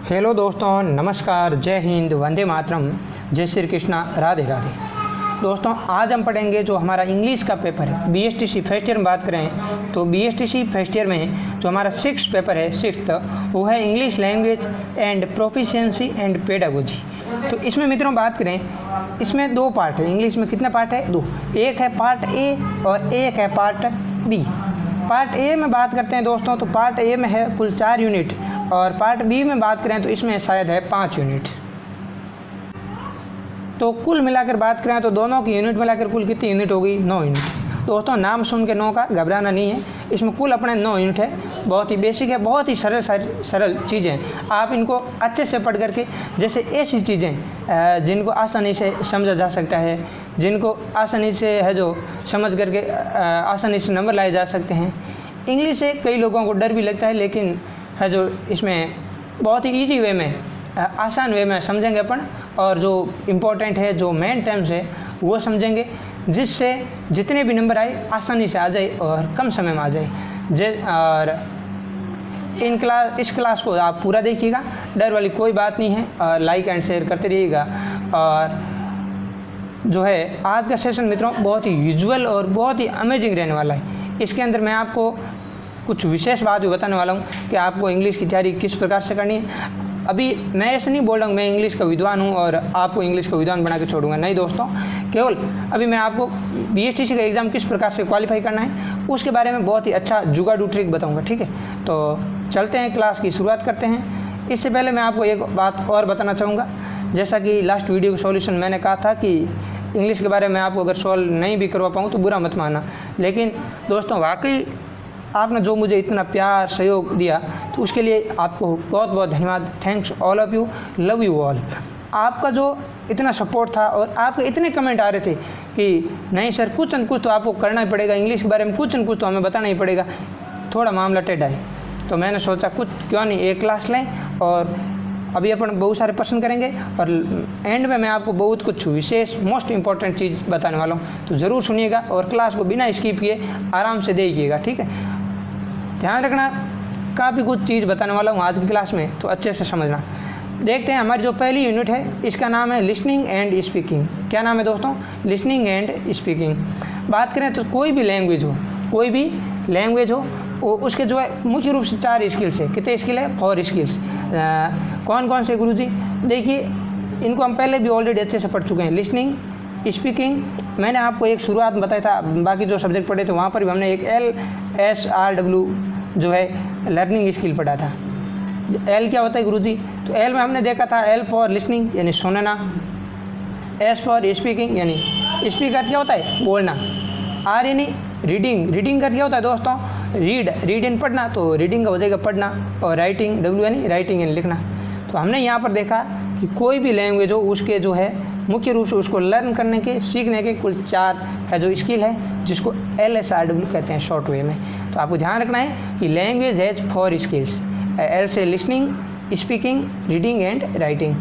Hello दोस्तों, नमस्कार, जय हिंद, वंदे मातरम, जय श्री कृष्णा, राधे राधे। दोस्तों, आज हम पढ़ेंगे जो हमारा इंग्लिश का पेपर है। बीएसटीसी फर्स्ट ईयर में बात करें तो बीएसटीसी फर्स्ट ईयर में जो हमारा सिक्स्थ पेपर है, सिक्स्थ, वो है English language and proficiency and pedagogy. तो इसमें मित्रों बात करें, इसमें दो पार्ट है। इंग्लिश में कितने पार्ट है? दो। एक है पार्ट ए और एक है पार्ट बी। पार्ट ए में बात करते हैं दोस्तों, तो पार्ट ए में है कुल 4 यूनिट और पार्ट बी में बात करें तो इसमें शायद है 5 यूनिट। तो कुल मिलाकर बात करें तो दोनों की यूनिट मिलाकर कुल कितनी यूनिट होगी? 9 यूनिट। दोस्तों, नाम सुन के 9 का घबराना नहीं है, इसमें कुल अपने 9 यूनिट है। बहुत ही बेसिक है, बहुत ही सरल चीज़ें हैं। आप इनको अच्छे से पढ़ करके, जैसे ऐसी चीज़ें जिनको आसानी से समझा जा सकता है, जिनको आसानी से है जो समझ करके आसानी से नंबर लाए जा सकते हैं। इंग्लिश से कई लोगों को डर भी लगता है, लेकिन है जो इसमें बहुत ही ईजी वे में, आसान वे में समझेंगे अपन, और जो इम्पोर्टेंट है, जो मेन टर्म्स है वो समझेंगे, जिससे जितने भी नंबर आए आसानी से आ जाए और कम समय में आ जाए। और इस क्लास को आप पूरा देखिएगा, डर वाली कोई बात नहीं है, और लाइक एंड शेयर करते रहिएगा। और जो है आज का सेशन मित्रों बहुत ही यूजुअल और बहुत ही अमेजिंग रहने वाला है। इसके अंदर मैं आपको कुछ विशेष बात भी बताने वाला हूँ कि आपको इंग्लिश की तैयारी किस प्रकार से करनी है। अभी मैं ऐसे नहीं बोल रहा हूँ मैं इंग्लिश का विद्वान हूँ और आपको इंग्लिश का विद्वान बना के छोड़ूंगा, नहीं दोस्तों। केवल अभी मैं आपको बीएसटीसी का एग्ज़ाम किस प्रकार से क्वालिफाई करना है उसके बारे में बहुत ही अच्छा जुगाड़ू ट्रिक बताऊँगा, ठीक है। तो चलते हैं, क्लास की शुरुआत करते हैं। इससे पहले मैं आपको एक बात और बताना चाहूँगा। जैसा कि लास्ट वीडियो का सॉल्यूशन मैंने कहा था कि इंग्लिश के बारे में आपको अगर सॉल्व नहीं भी करवा पाऊँ तो बुरा मत मानना, लेकिन दोस्तों वाकई आपने जो मुझे इतना प्यार सहयोग दिया तो उसके लिए आपको बहुत बहुत धन्यवाद। Thanks all of you, love you all. आपका जो इतना सपोर्ट था और आपके इतने कमेंट आ रहे थे कि नहीं सर, कुछ न कुछ तो आपको करना ही पड़ेगा, इंग्लिश के बारे में कुछ न कुछ तो हमें बताना ही पड़ेगा। थोड़ा मामला टेढ़ा है, तो मैंने सोचा कुछ क्यों नहीं एक क्लास लें, और अभी अपन बहुत सारे प्रश्न करेंगे और एंड में मैं आपको बहुत कुछ विशेष मोस्ट इम्पॉर्टेंट चीज़ बताने वाला हूँ। तो ज़रूर सुनिएगा और क्लास को बिना स्किप किए आराम से देखिएगा, ठीक है। ध्यान रखना, काफ़ी कुछ चीज़ बताने वाला हूँ आज की क्लास में, तो अच्छे से समझना। देखते हैं, हमारी जो पहली यूनिट है इसका नाम है लिसनिंग एंड स्पीकिंग। क्या नाम है दोस्तों? Listening and speaking. बात करें तो कोई भी लैंग्वेज हो, वो उसके जो है मुख्य रूप से 4 स्किल्स है। कितने स्किल है? 4 स्किल्स। कौन कौन से गुरुजी? देखिए, इनको हम पहले भी ऑलरेडी अच्छे से पढ़ चुके हैं। लिसनिंग, स्पीकिंग मैंने आपको एक शुरुआत में बताया था, बाकी जो सब्जेक्ट पढ़े थे वहाँ पर भी हमने एक LSRW जो है लर्निंग स्किल पढ़ा था। L क्या होता है गुरुजी? तो L में हमने देखा था L फॉर लिसनिंग यानी सुनना, S फॉर स्पीकिंग यानी स्पीक का क्या होता है? बोलना, R यानी रीडिंग का क्या होता है दोस्तों? रीड इन पढ़ना, तो रीडिंग का हो जाएगा पढ़ना, और राइटिंग, W यानी राइटिंग यानी लिखना। तो हमने यहाँ पर देखा कि कोई भी लैंग्वेज हो उसके जो है मुख्य रूप से उसको लर्न करने के, सीखने के कुल 4 है जो स्किल है, जिसको LSRW कहते हैं शॉर्ट वे में। तो आपको ध्यान रखना है कि लैंग्वेज हैज 4 स्किल्स। L से listening, speaking, reading and writing.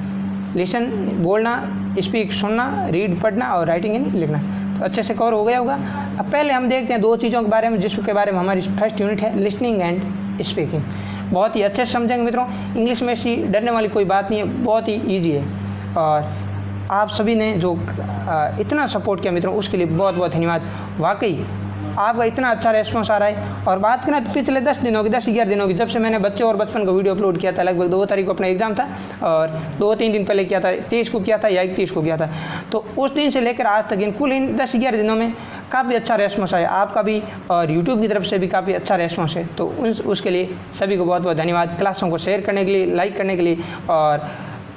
Listen बोलना, स्पीक सुनना, रीड पढ़ना, और राइटिंग यानी लिखना। तो अच्छे से कवर हो गया होगा। अब पहले हम देखते हैं 2 चीज़ों के बारे में जिसके बारे में हमारी फर्स्ट यूनिट है, लिसनिंग एंड स्पीकिंग। बहुत ही अच्छे से समझेंगे मित्रों। इंग्लिश में ऐसी डरने वाली कोई बात नहीं है, बहुत ही ईजी है। और आप सभी ने जो इतना सपोर्ट किया मित्रों उसके लिए बहुत बहुत धन्यवाद। वाकई आपका इतना अच्छा रेस्पॉन्स आ रहा है। और बात करें तो पिछले 10-11 दिनों की, जब से मैंने बच्चे और बचपन का वीडियो अपलोड किया था, लगभग 2 तारीख को अपना एग्जाम था और 2-3 दिन पहले किया था, 23 को किया था या 31 को किया था। तो उस दिन से लेकर आज तक इन 10-11 दिनों में काफ़ी अच्छा रेस्पॉन्स आया आपका भी, और यूट्यूब की तरफ से भी काफ़ी अच्छा रेस्पॉन्स है। तो उसके लिए सभी को बहुत बहुत धन्यवाद। क्लासों को शेयर करने के लिए, लाइक करने के लिए, और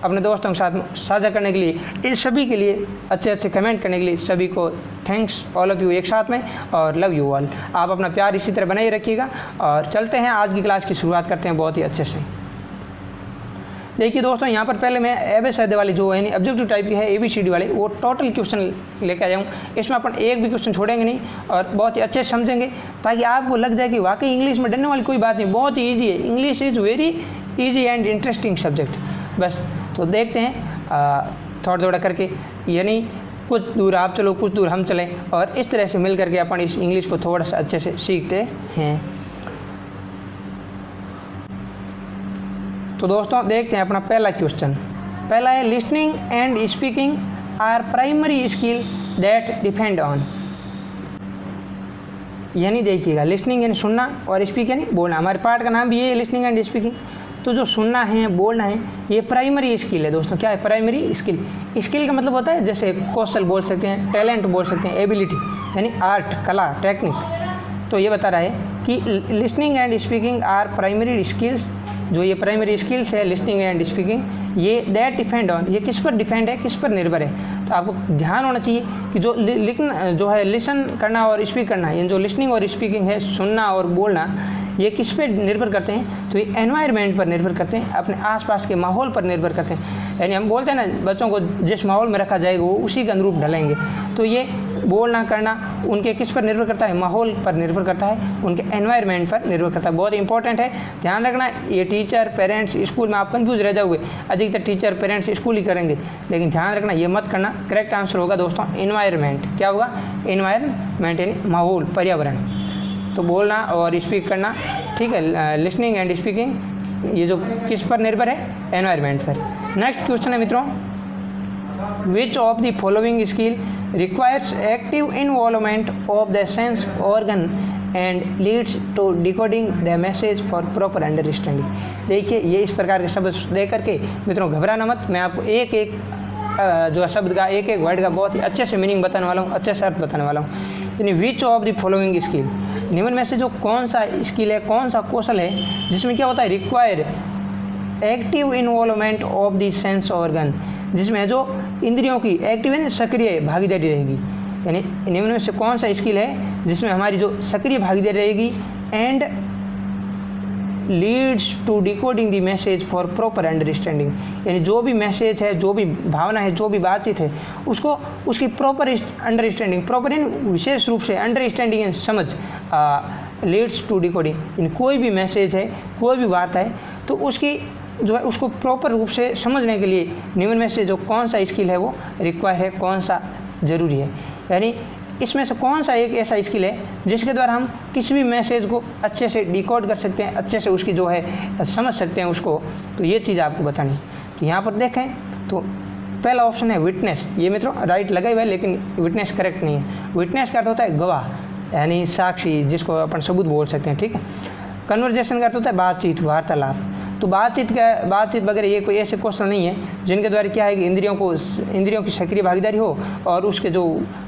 अपने दोस्तों के साथ साझा करने के लिए, इन सभी के लिए अच्छे कमेंट करने के लिए सभी को थैंक्स ऑल ऑफ यू एक साथ में, और लव यू ऑल। आप अपना प्यार इसी तरह बनाए रखिएगा। और चलते हैं, आज की क्लास की शुरुआत करते हैं बहुत ही अच्छे से। देखिए दोस्तों, यहाँ पर पहले मैं ABCD वाली जो है ऑब्जेक्टिव टाइप की है, ABCD वाले, वो टोटल क्वेश्चन लेके आया हूँ। इसमें अपन एक भी क्वेश्चन छोड़ेंगे नहीं और बहुत ही अच्छे से समझेंगे, ताकि आपको लग जाए कि वाकई इंग्लिश में डरने वाली कोई बात नहीं, बहुत ही ईजी है। English is very easy and interesting subject. बस तो देखते हैं थोड़ा करके, यानी कुछ दूर आप चलो, कुछ दूर हम चलें, और इस तरह से मिल करके अपन इस इंग्लिश को थोड़ा सा अच्छे से सीखते हैं। तो दोस्तों देखते हैं अपना पहला क्वेश्चन। पहला है listening and speaking are primary skill that depend on, यानी देखिएगा लिसनिंग यानी सुनना और स्पीक यानी बोलना। हमारे पार्ट का नाम भी ये है लिसनिंग एंड स्पीकिंग। तो जो सुनना है बोलना है ये प्राइमरी स्किल है दोस्तों। क्या है प्राइमरी स्किल? स्किल का मतलब होता है जैसे कौशल बोल सकते हैं, टैलेंट बोल सकते हैं, एबिलिटी यानी आर्ट, कला, टेक्निक। तो ये बता रहा है कि listening and speaking are primary skills, जो ये प्राइमरी स्किल्स है लिसनिंग एंड स्पीकिंग, ये दैट डिपेंड ऑन, ये किस पर डिपेंड है, किस पर निर्भर है। तो आपको ध्यान होना चाहिए कि जो लिखना जो है लिसन करना और स्पीक करना, ये जो लिसनिंग और स्पीकिंग है, सुनना और बोलना, ये किस पे निर्भर करते हैं? तो ये एनवायरनमेंट पर निर्भर करते हैं, अपने आसपास के माहौल पर निर्भर करते हैं। यानी हम बोलते हैं ना बच्चों को जिस माहौल में रखा जाएगा वो उसी के अनुरूप ढलेंगे। तो ये बोलना करना उनके किस पर निर्भर करता है? माहौल पर निर्भर करता है, उनके एनवायरनमेंट पर निर्भर करता है। बहुत इंपॉर्टेंट है, ध्यान रखना। ये टीचर, पेरेंट्स, स्कूल में आप कंफ्यूज रह जाओगे। अधिकतर टीचर, पेरेंट्स स्कूल ही करेंगे, लेकिन ध्यान रखना ये मत करना। करेक्ट आंसर होगा दोस्तों एनवायरनमेंट। क्या होगा? एनवायरनमेंट यानी माहौल, पर्यावरण। तो बोलना और स्पीक करना, ठीक है, लिसनिंग एंड स्पीकिंग ये जो किस पर निर्भर है? एनवायरनमेंट पर। नेक्स्ट क्वेश्चन है मित्रों, which of the following skill requires active involvement of the sense organ and leads to decoding the message for proper understanding. देखिए ये इस प्रकार के शब्द दे करके मित्रों घबराना मत, मैं आपको एक एक जो शब्द का, एक एक वर्ड का बहुत ही अच्छे से मीनिंग बताने वाला हूँ, अच्छे से अर्थ बताने वाला हूँ। यानी विच ऑफ द फॉलोइंग स्किल, निम्न में से जो कौन सा स्किल है, कौन सा कौशल है जिसमें क्या होता है? Require active involvement of the sense organ, जिसमें जो इंद्रियों की एक्टिव यानी सक्रिय भागीदारी रहेगी। यानी निम्न में से कौन सा स्किल है जिसमें हमारी जो सक्रिय भागीदारी रहेगी and leads to decoding the message for proper understanding, यानी जो भी मैसेज है, जो भी भावना है, जो भी बातचीत है, उसको उसकी प्रॉपर अंडरस्टैंडिंग, प्रॉपर यानी विशेष रूप से अंडरस्टैंडिंग यानी समझ, लीड्स टू डिकोडिंग। इन कोई भी मैसेज है, कोई भी बात है, तो उसकी जो है उसको प्रॉपर रूप से समझने के लिए निम्न में से जो कौन सा स्किल है वो रिक्वायर है, कौन सा जरूरी है। यानी इसमें से कौन सा एक ऐसा स्किल है जिसके द्वारा हम किसी भी मैसेज को अच्छे से डिकोड कर सकते हैं, अच्छे से उसकी जो है समझ सकते हैं उसको। तो ये चीज़ आपको बतानी। तो यहाँ पर देखें तो पहला ऑप्शन है विटनेस। ये मित्रों राइट लगा हुआ है, लेकिन विटनेस करेक्ट नहीं है। विटनेस का अर्थ होता है गवाह, यानी साक्षी, जिसको अपन सबूत बोल सकते हैं, ठीक है। कन्वर्जेशन का अर्थ होता है बातचीत, वार्तालाप। तो बातचीत वगैरह ये कोई ऐसे क्वेश्चन नहीं है जिनके द्वारा क्या है कि इंद्रियों की सक्रिय भागीदारी हो और उसके जो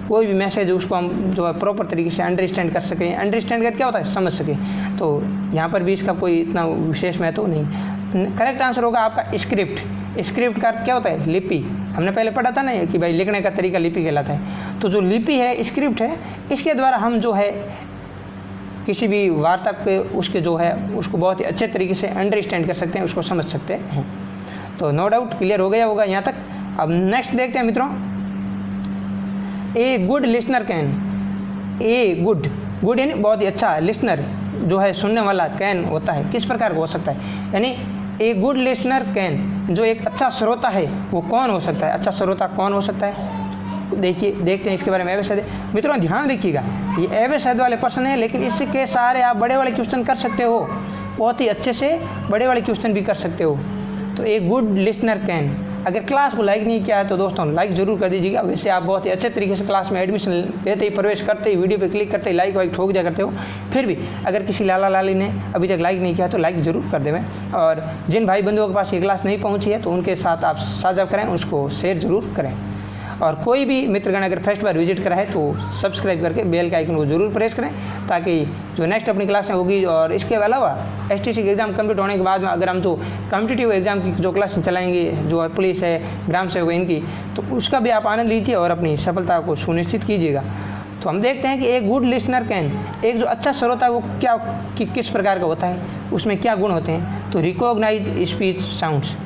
कोई भी मैसेज है उसको हम जो है प्रॉपर तरीके से अंडरस्टैंड कर सकें। अंडरस्टैंड कर क्या होता है? समझ सकें। तो यहाँ पर भी इसका कोई इतना विशेष महत्व नहीं। करेक्ट आंसर होगा आपका स्क्रिप्ट। स्क्रिप्ट का अर्थ क्या होता है? लिपि। हमने पहले पढ़ा था ना कि भाई लिखने का तरीका लिपि कहलाता है। तो जो लिपि है, स्क्रिप्ट है, इसके द्वारा हम जो है किसी भी वार्ता के उसके जो है उसको बहुत ही अच्छे तरीके से अंडरस्टैंड कर सकते हैं, उसको समझ सकते हैं। तो नो डाउट क्लियर हो गया होगा यहाँ तक। अब नेक्स्ट देखते हैं मित्रों, a good listener can, a good यानी बहुत ही अच्छा, लिसनर जो है सुनने वाला, कैन होता है किस प्रकार का हो सकता है? यानी ए गुड लिसनर कैन, जो एक अच्छा श्रोता है वो कौन हो सकता है? अच्छा श्रोता कौन हो सकता है? देखिए देखते हैं इसके बारे में। एवं मित्रों ध्यान रखिएगा, ये एवं शब्द वाले प्रश्न है, लेकिन इसके सारे आप बड़े वाले क्वेश्चन कर सकते हो, बहुत ही अच्छे से बड़े वाले क्वेश्चन भी कर सकते हो। तो एक गुड लिसनर कैन, अगर क्लास को लाइक नहीं किया है तो दोस्तों लाइक जरूर कर दीजिएगा। वैसे आप बहुत ही अच्छे तरीके से क्लास में एडमिशन लेते ही, प्रवेश करते ही, वीडियो पे क्लिक करते ही लाइक वाइक ठोक दिया करते हो। फिर भी अगर किसी लाला लाली ने अभी तक लाइक नहीं किया तो लाइक जरूर कर देवें, और जिन भाई बंधुओं के पास ये क्लास नहीं पहुँची है तो उनके साथ आप साझा करें, उसको शेयर जरूर करें। और कोई भी मित्रगण अगर फर्स्ट बार विजिट करा है तो सब्सक्राइब करके बेल का आइकन को जरूर प्रेस करें, ताकि जो नेक्स्ट अपनी क्लासें होगी, और इसके अलावा एसटीसी के एग्ज़ाम कंप्लीट होने के बाद में अगर हम जो कॉम्पिटिटिव एग्ज़ाम की जो क्लासें चलाएंगे, जो है पुलिस है, ग्राम सेवक इनकी, तो उसका भी आप आनंद लीजिए और अपनी सफलता को सुनिश्चित कीजिएगा। तो हम देखते हैं कि एक गुड लिसनर कैन, एक जो अच्छा श्रोता है वो क्या किस प्रकार का होता है, उसमें क्या गुण होते हैं? तो रिकॉग्नाइज स्पीच साउंड्स।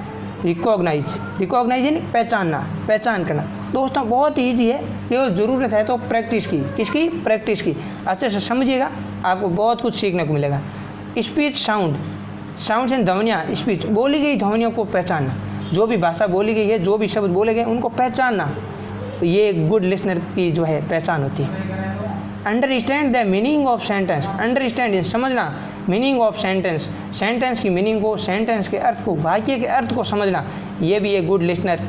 रिकॉग्नाइज यानी पहचानना, पहचान करना। दोस्तों बहुत ईजी है, केवल ज़रूरत है तो प्रैक्टिस की। किसकी? प्रैक्टिस की। अच्छे से समझिएगा, आपको बहुत कुछ सीखने को मिलेगा। स्पीच साउंड से ध्वनियाँ, स्पीच बोली गई ध्वनियों को पहचानना, जो भी भाषा बोली गई है, जो भी शब्द बोले गए उनको पहचानना, तो ये गुड लिसनर की जो है पहचान होती है। Understand the meaning of sentence, understand समझना मीनिंग ऑफ सेंटेंस, सेंटेंस की मीनिंग को, सेंटेंस के अर्थ को, वाक्य के अर्थ को समझना, ये भी एक गुड लिसनर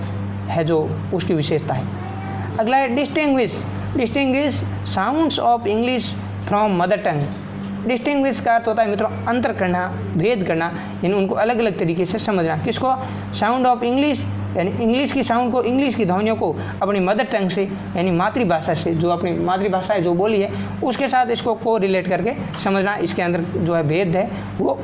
है जो उसकी विशेषता है। अगला है distinguish, distinguish sounds of English from mother tongue. Distinguish का अर्थ होता है मित्रों अंतर करना, भेद करना, यानी उनको अलग अलग तरीके से समझना। किसको? साउंड ऑफ इंग्लिश, यानी इंग्लिश की साउंड को, इंग्लिश की ध्वनियों को अपनी मदर टंग से, यानी मातृभाषा से, जो अपनी मातृभाषा है जो बोली है उसके साथ इसको को रिलेट करके समझना, इसके अंदर जो है भेद है वो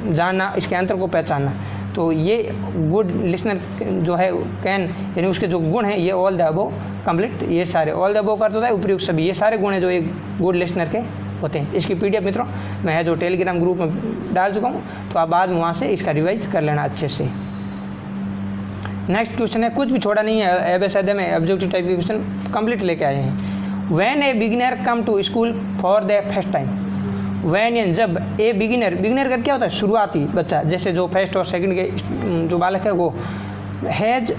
जानना, इसके अंतर को पहचानना। तो ये गुड लिसनर जो है कैन, यानी उसके जो गुण हैं ये ऑल द अबव कंप्लीट, ये सारे ऑल द अबव का अर्थ होता है उपयुक्त सभी, ये सारे गुण हैं जो एक गुड लिसनर के होते हैं। इसकी पीडीएफ मित्रों मैं है जो टेलीग्राम ग्रुप में डाल चुका हूँ, तो आप बाद में वहाँ से इसका रिवाइज कर लेना अच्छे से। नेक्स्ट क्वेश्चन है, कुछ भी छोड़ा नहीं है, एबीसीडी में ऑब्जेक्टिव टाइप के क्वेश्चन कंप्लीट लेके आए हैं। When a beginner come to school for the first time, when यानी जब, ए बिगिनर, बिगिनर का क्या होता है? शुरुआती बच्चा, जैसे जो फर्स्ट और सेकंड के जो बालक है वो, हैज़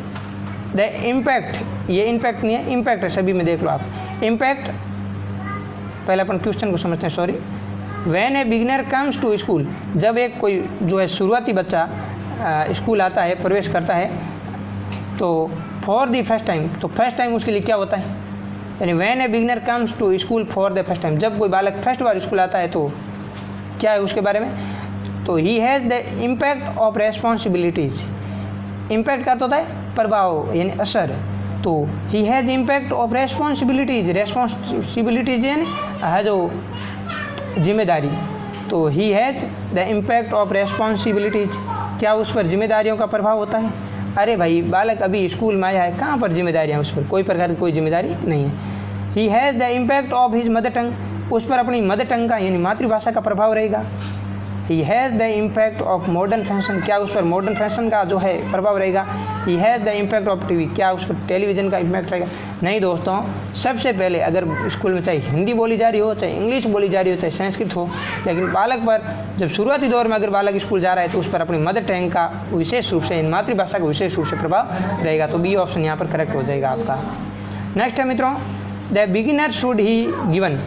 द इम्पैक्ट, ये इम्पैक्ट नहीं है, इम्पैक्ट है सभी में, देख लो आप इम्पैक्ट। पहले अपन क्वेश्चन को समझते हैं, sorry. When a beginner comes to school, जब एक कोई जो है शुरुआती बच्चा स्कूल आता है, प्रवेश करता है, तो फॉर द फर्स्ट टाइम, तो फर्स्ट टाइम उसके लिए क्या होता है? यानी when a beginner comes to school for the first time, जब कोई बालक फर्स्ट बार स्कूल आता है तो क्या है उसके बारे में? तो he has the impact of responsibilities. Impact का तो होता है प्रभाव यानी असर, तो he has impact of responsibilities, responsibilities यानी है जो जिम्मेदारी, तो he has the impact of responsibilities, क्या उस पर जिम्मेदारियों का प्रभाव होता है? अरे भाई बालक अभी स्कूल में आया है, कहाँ पर जिम्मेदारियाँ उस पर? कोई प्रकार की कोई जिम्मेदारी नहीं है। He has the impact of his mother tongue, उस पर अपनी मदर टंग का यानी मातृभाषा का प्रभाव रहेगा। He has the impact of modern fashion, क्या उस पर मॉडर्न फैशन का जो है प्रभाव रहेगा? He has the impact of TV, क्या उस पर टेलीविज़न का इम्पैक्ट रहेगा? नहीं दोस्तों, सबसे पहले अगर स्कूल में चाहे हिंदी बोली जा रही हो, चाहे इंग्लिश बोली जा रही हो, चाहे संस्कृत हो, लेकिन बालक पर जब शुरुआती दौर में अगर बालक स्कूल जा रहा है तो उस पर अपनी मदर टंग का विशेष रूप से, मातृभाषा का विशेष रूप से प्रभाव रहेगा। तो बी ऑप्शन यहाँ पर करेक्ट हो जाएगा आपका। नेक्स्ट है मित्रों, the beginner should he given,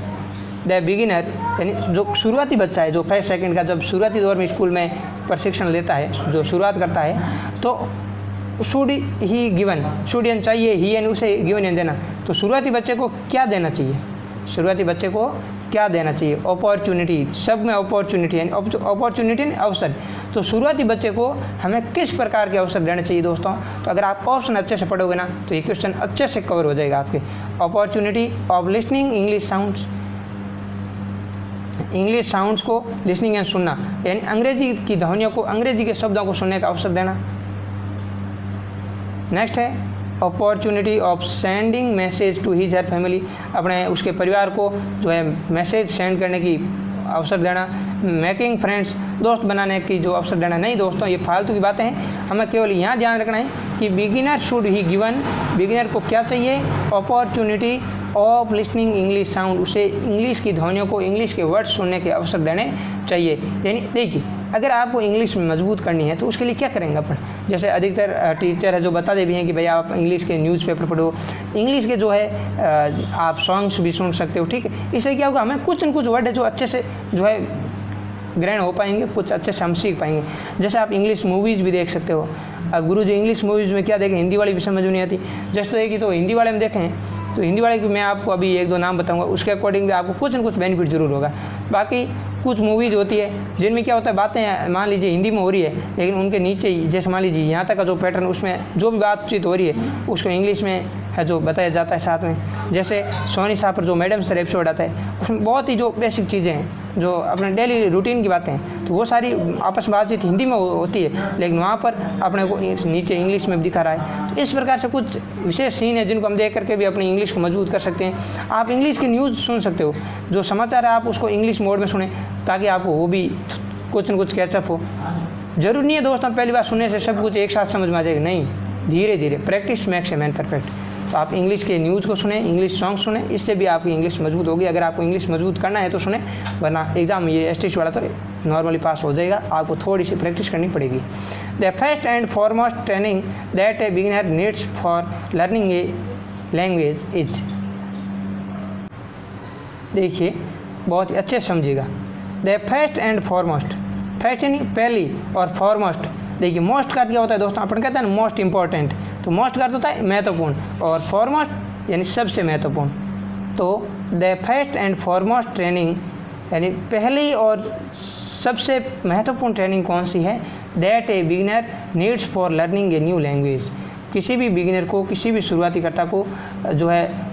the beginner यानी जो शुरुआती बच्चा है, जो फर्स्ट सेकंड का जब शुरुआती दौर में स्कूल में प्रशिक्षण लेता है, जो शुरुआत करता है, तो शुड ही गिवन, शुड यानी चाहिए, ही यानी उसे, गिवन यानी देना। तो शुरुआती बच्चे को क्या देना चाहिए? शुरुआती बच्चे को क्या देना चाहिए? अपॉर्चुनिटी, सब में अपॉर्चुनिटी यानी अपॉर्चुनिटी यानी अवसर। तो शुरुआती बच्चे को हमें किस प्रकार के अवसर देने चाहिए दोस्तों? तो अगर आप ऑप्शन अच्छे से पढ़ोगे ना तो ये क्वेश्चन अच्छे से कवर हो जाएगा आपके। Opportunity of listening English sounds, English sounds को लिसनिंग एंड सुनना, यानी अंग्रेजी की ध्वनियों को, अंग्रेजी के शब्दों को सुनने का अवसर देना। नेक्स्ट है opportunity of sending message to his her family, अपने उसके परिवार को जो है मैसेज सेंड करने की अवसर देना। मेकिंग फ्रेंड्स, दोस्त बनाने की जो अवसर देना। नहीं दोस्तों, ये फालतू की बातें हैं, हमें केवल यहाँ ध्यान रखना है कि beginner should he given, beginner को क्या चाहिए? Opportunity of listening English sound, उसे इंग्लिश की ध्वनियों को, इंग्लिश के वर्ड्स सुनने के अवसर देने चाहिए। यानी देखिए, अगर आपको इंग्लिश में मजबूत करनी है तो उसके लिए क्या करेंगे अपन? जैसे अधिकतर टीचर है जो बता दे भी हैं कि भैया आप इंग्लिश के न्यूज़पेपर पढ़ो, इंग्लिश के जो है आप सॉन्ग्स भी सुन सकते हो, ठीक है। इससे क्या होगा, हमें कुछ न कुछ वर्ड है जो अच्छे से जो है ग्रहण हो पाएंगे, कुछ अच्छे से हम सीख पाएंगे। जैसे आप इंग्लिश मूवीज़ भी देख सकते हो। अब गुरु जी इंग्लिश मूवीज़ में क्या देखें, हिंदी वाली भी समझ में नहीं आती। जस्ट तो एक ही तो हिंदी वाले में देखें, तो हिंदी वाले की मैं आपको अभी एक दो नाम बताऊंगा, उसके अकॉर्डिंग भी आपको कुछ न कुछ बेनिफिट जरूर होगा। बाकी कुछ मूवीज़ होती है जिनमें क्या होता है, बातें मान लीजिए हिंदी में हो रही है, लेकिन उनके नीचे जैसे मान लीजिए यहाँ तक का जो पैटर्न, उसमें जो भी बातचीत हो रही है उसको इंग्लिश में है जो बताया जाता है साथ में। जैसे सोनी साहब पर जो मैडम सर एपिसोड आता है, उसमें बहुत ही जो बेसिक चीज़ें हैं जो अपने डेली रूटीन की बातें हैं, तो वो सारी आपस में बातचीत हिंदी में होती है, लेकिन वहाँ पर अपने को नीचे इंग्लिश में दिखा रहा है। तो इस प्रकार से कुछ विशेष सीन है जिनको हम देख करके भी अपनी इंग्लिश को मजबूत कर सकते हैं। आप इंग्लिश की न्यूज़ सुन सकते हो, जो समाचार है आप उसको इंग्लिश मोड में सुने, ताकि आपको वो भी कुछ न कुछ कैचअप हो। जरूरी नहीं है दोस्तों पहली बार सुनने से सब कुछ एक साथ समझ में आ जाएगा, नहीं, धीरे धीरे practice makes a man perfect. तो आप इंग्लिश के न्यूज़ को सुने, इंग्लिश सॉन्ग सुने, इससे भी आपकी इंग्लिश मजबूत होगी। अगर आपको इंग्लिश मजबूत करना है तो सुने, वरना एग्जाम ये एसटीसी वाला तो नॉर्मली पास हो जाएगा, आपको थोड़ी सी प्रैक्टिस करनी पड़ेगी। The first and foremost training that a beginner needs for learning a language is, देखिए बहुत ही अच्छे से समझिएगा। The first and foremost, first यानी पहली और फॉरमोस्ट, देखिए मोस्ट का क्या होता है दोस्तों, अपन कहते हैं मोस्ट इंपॉर्टेंट, तो मोस्ट का होता है महत्वपूर्ण और फॉरमोस्ट यानी सबसे महत्वपूर्ण। तो the first and foremost training यानी पहली और सबसे महत्वपूर्ण ट्रेनिंग कौन सी है, that a beginner needs for learning a new language, किसी भी बिगिनर को, किसी भी शुरुआती कर्ता को जो है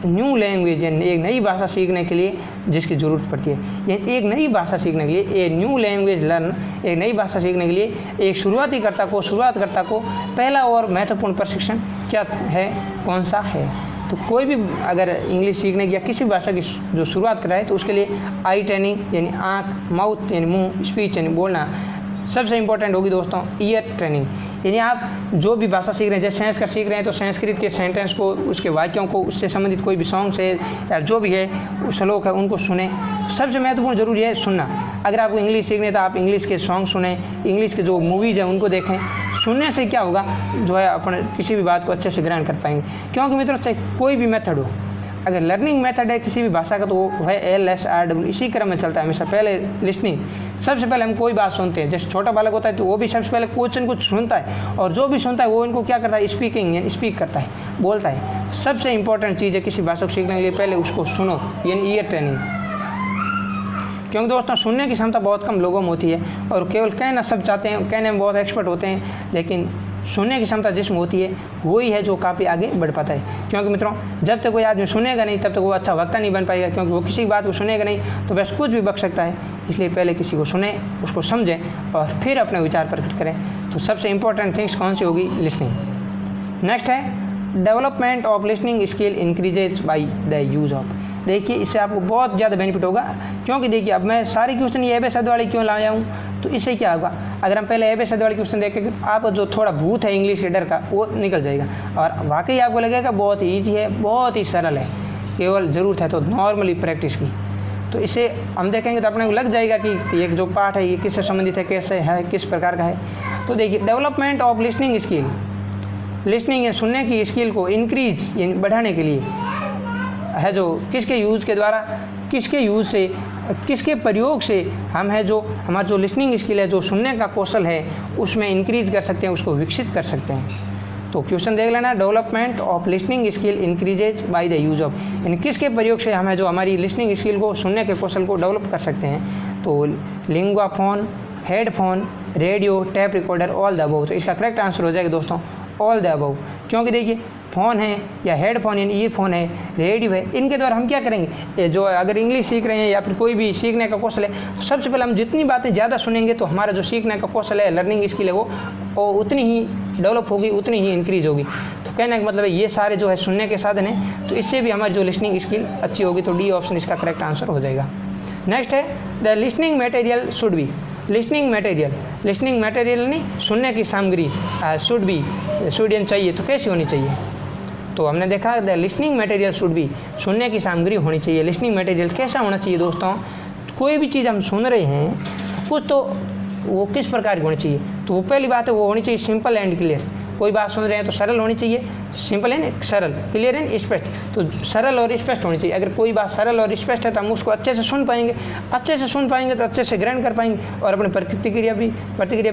न्यू लैंग्वेज यानी एक नई भाषा सीखने के लिए जिसकी ज़रूरत पड़ती है, यानी एक नई भाषा सीखने के लिए, ए न्यू लैंग्वेज लर्न, एक नई भाषा सीखने के लिए एक शुरुआतकर्ता को पहला और महत्वपूर्ण प्रशिक्षण क्या है, कौन सा है। तो कोई भी अगर इंग्लिश सीखने की या किसी भाषा की जो शुरुआत कराए तो उसके लिए आई ट्रेनिंग यानी आँख, माउथ यानी मुँह, स्पीच यानी बोलना, सबसे इंपॉर्टेंट होगी दोस्तों ईयर ट्रेनिंग, यानी आप जो भी भाषा सीख रहे हैं, जैसे संस्कृत सीख रहे हैं तो संस्कृत के सेंटेंस को, उसके वाक्यों को, उससे संबंधित कोई भी सॉन्ग्स है या जो भी है श्लोक है उनको सुने। सबसे महत्वपूर्ण जरूरी है सुनना। अगर आपको इंग्लिश सीखने है तो आप इंग्लिश के सॉन्ग सुने, इंग्लिश के जो मूवीज़ हैं उनको देखें। सुनने से क्या होगा, जो है अपन किसी भी बात को अच्छे से ग्रहण कर पाएंगे। क्योंकि मित्रों चाहे कोई भी मेथड हो, अगर लर्निंग मेथड है किसी भी भाषा का तो वो है LSRW, इसी क्रम में चलता है हमेशा। पहले लिसनिंग, सबसे पहले हम कोई बात सुनते हैं, जैसे छोटा बालक होता है तो वो भी सबसे पहले क्वेश्चन कुछ सुनता है और जो भी सुनता है वो इनको क्या करता है, स्पीकिंग यानी स्पीक करता है, बोलता है। सबसे इंपॉर्टेंट चीज़ है किसी भाषा को सीखने के लिए पहले उसको सुनो, यानी ईयर ट्रेनिंग। क्योंकि दोस्तों सुनने की क्षमता बहुत कम लोगों में होती है और केवल कहना सब चाहते हैं, कहने में बहुत एक्सपर्ट होते हैं, लेकिन सुनने की क्षमता जिसमें होती है वही है जो काफ़ी आगे बढ़ पाता है। क्योंकि मित्रों जब तक कोई आदमी सुनेगा नहीं तब तक वो अच्छा वक्ता नहीं बन पाएगा, क्योंकि वो किसी बात को सुनेगा नहीं तो बस कुछ भी बक सकता है। इसलिए पहले किसी को सुने, उसको समझें और फिर अपने विचार प्रकट करें। तो सबसे इंपॉर्टेंट थिंग्स कौन सी होगी, लिसनिंग। नेक्स्ट है development of listening skill increases by the use of. देखिए इससे आपको बहुत ज़्यादा बेनिफिट होगा, क्योंकि देखिए अब मैं सारी क्वेश्चन ये एबे शब्द वाली क्यों लाया हूँ, तो इससे क्या होगा, अगर हम पहले एबे शब्द वाली क्वेश्चन देखेंगे तो आप जो थोड़ा भूत है इंग्लिश के डर का वो निकल जाएगा और वाकई आपको लगेगा बहुत ही ईजी है, बहुत ही सरल है, केवल ज़रूरत है तो नॉर्मली प्रैक्टिस की। तो इसे हम देखेंगे तो अपने को लग जाएगा कि एक जो पाठ है ये किससे संबंधित है, कैसे है, किस प्रकार का है। तो देखिए development of listening skill, listening या सुनने की स्किल को इंक्रीज यानी बढ़ाने के लिए है जो किसके यूज़ के द्वारा, किसके यूज़ से, किसके प्रयोग से हम है जो हमारा जो लिसनिंग स्किल है, जो सुनने का कौशल है उसमें इंक्रीज कर सकते हैं, उसको विकसित कर सकते हैं। तो क्वेश्चन देख लेना, development of listening skill increases by the use of, यानी किसके प्रयोग से हम है जो हमारी लिसनिंग स्किल को, सुनने के कौशल को डेवलप कर सकते हैं। तो lingua phone, headphone, radio, tap recorder, all the above. तो इसका करेक्ट आंसर हो जाएगा दोस्तों ऑल द अबव। क्योंकि देखिए फ़ोन है या हेडफोन यानी ईयरफोन है, रेडियो है, इनके द्वारा हम क्या करेंगे, जो अगर इंग्लिश सीख रहे हैं या फिर कोई भी सीखने का कौशल है तो सबसे पहले हम जितनी बातें ज़्यादा सुनेंगे तो हमारा जो सीखने का कौशल है, लर्निंग स्किल है वो उतनी ही डेवलप होगी, उतनी ही इंक्रीज होगी। तो कहने का मतलब है ये सारे जो है सुनने के साधन हैं, तो इससे भी हमारी जो लिसनिंग स्किल अच्छी होगी। तो डी ऑप्शन इसका करेक्ट आंसर हो जाएगा। नेक्स्ट है the listening material should be, listening material, listening material नहीं सुनने की सामग्री, शुड बी, शुड यानी चाहिए, तो कैसी होनी चाहिए। तो हमने देखा the listening material should be, सुनने की सामग्री होनी चाहिए। लिसनिंग मटेरियल कैसा होना चाहिए दोस्तों, कोई भी चीज़ हम सुन रहे हैं कुछ तो वो किस प्रकार की होनी चाहिए। तो वो पहली बात है वो होनी चाहिए सिंपल एंड क्लियर। कोई बात सुन रहे हैं तो सरल होनी चाहिए, सिंपल एंड सरल, क्लियर एंड स्पष्ट। तो सरल और स्पष्ट होनी चाहिए। अगर कोई बात सरल और स्पष्ट है तो हम उसको अच्छे से सुन पाएंगे, अच्छे से सुन पाएंगे तो अच्छे से ग्रहण कर पाएंगे और अपनी प्रतिक्रिया भी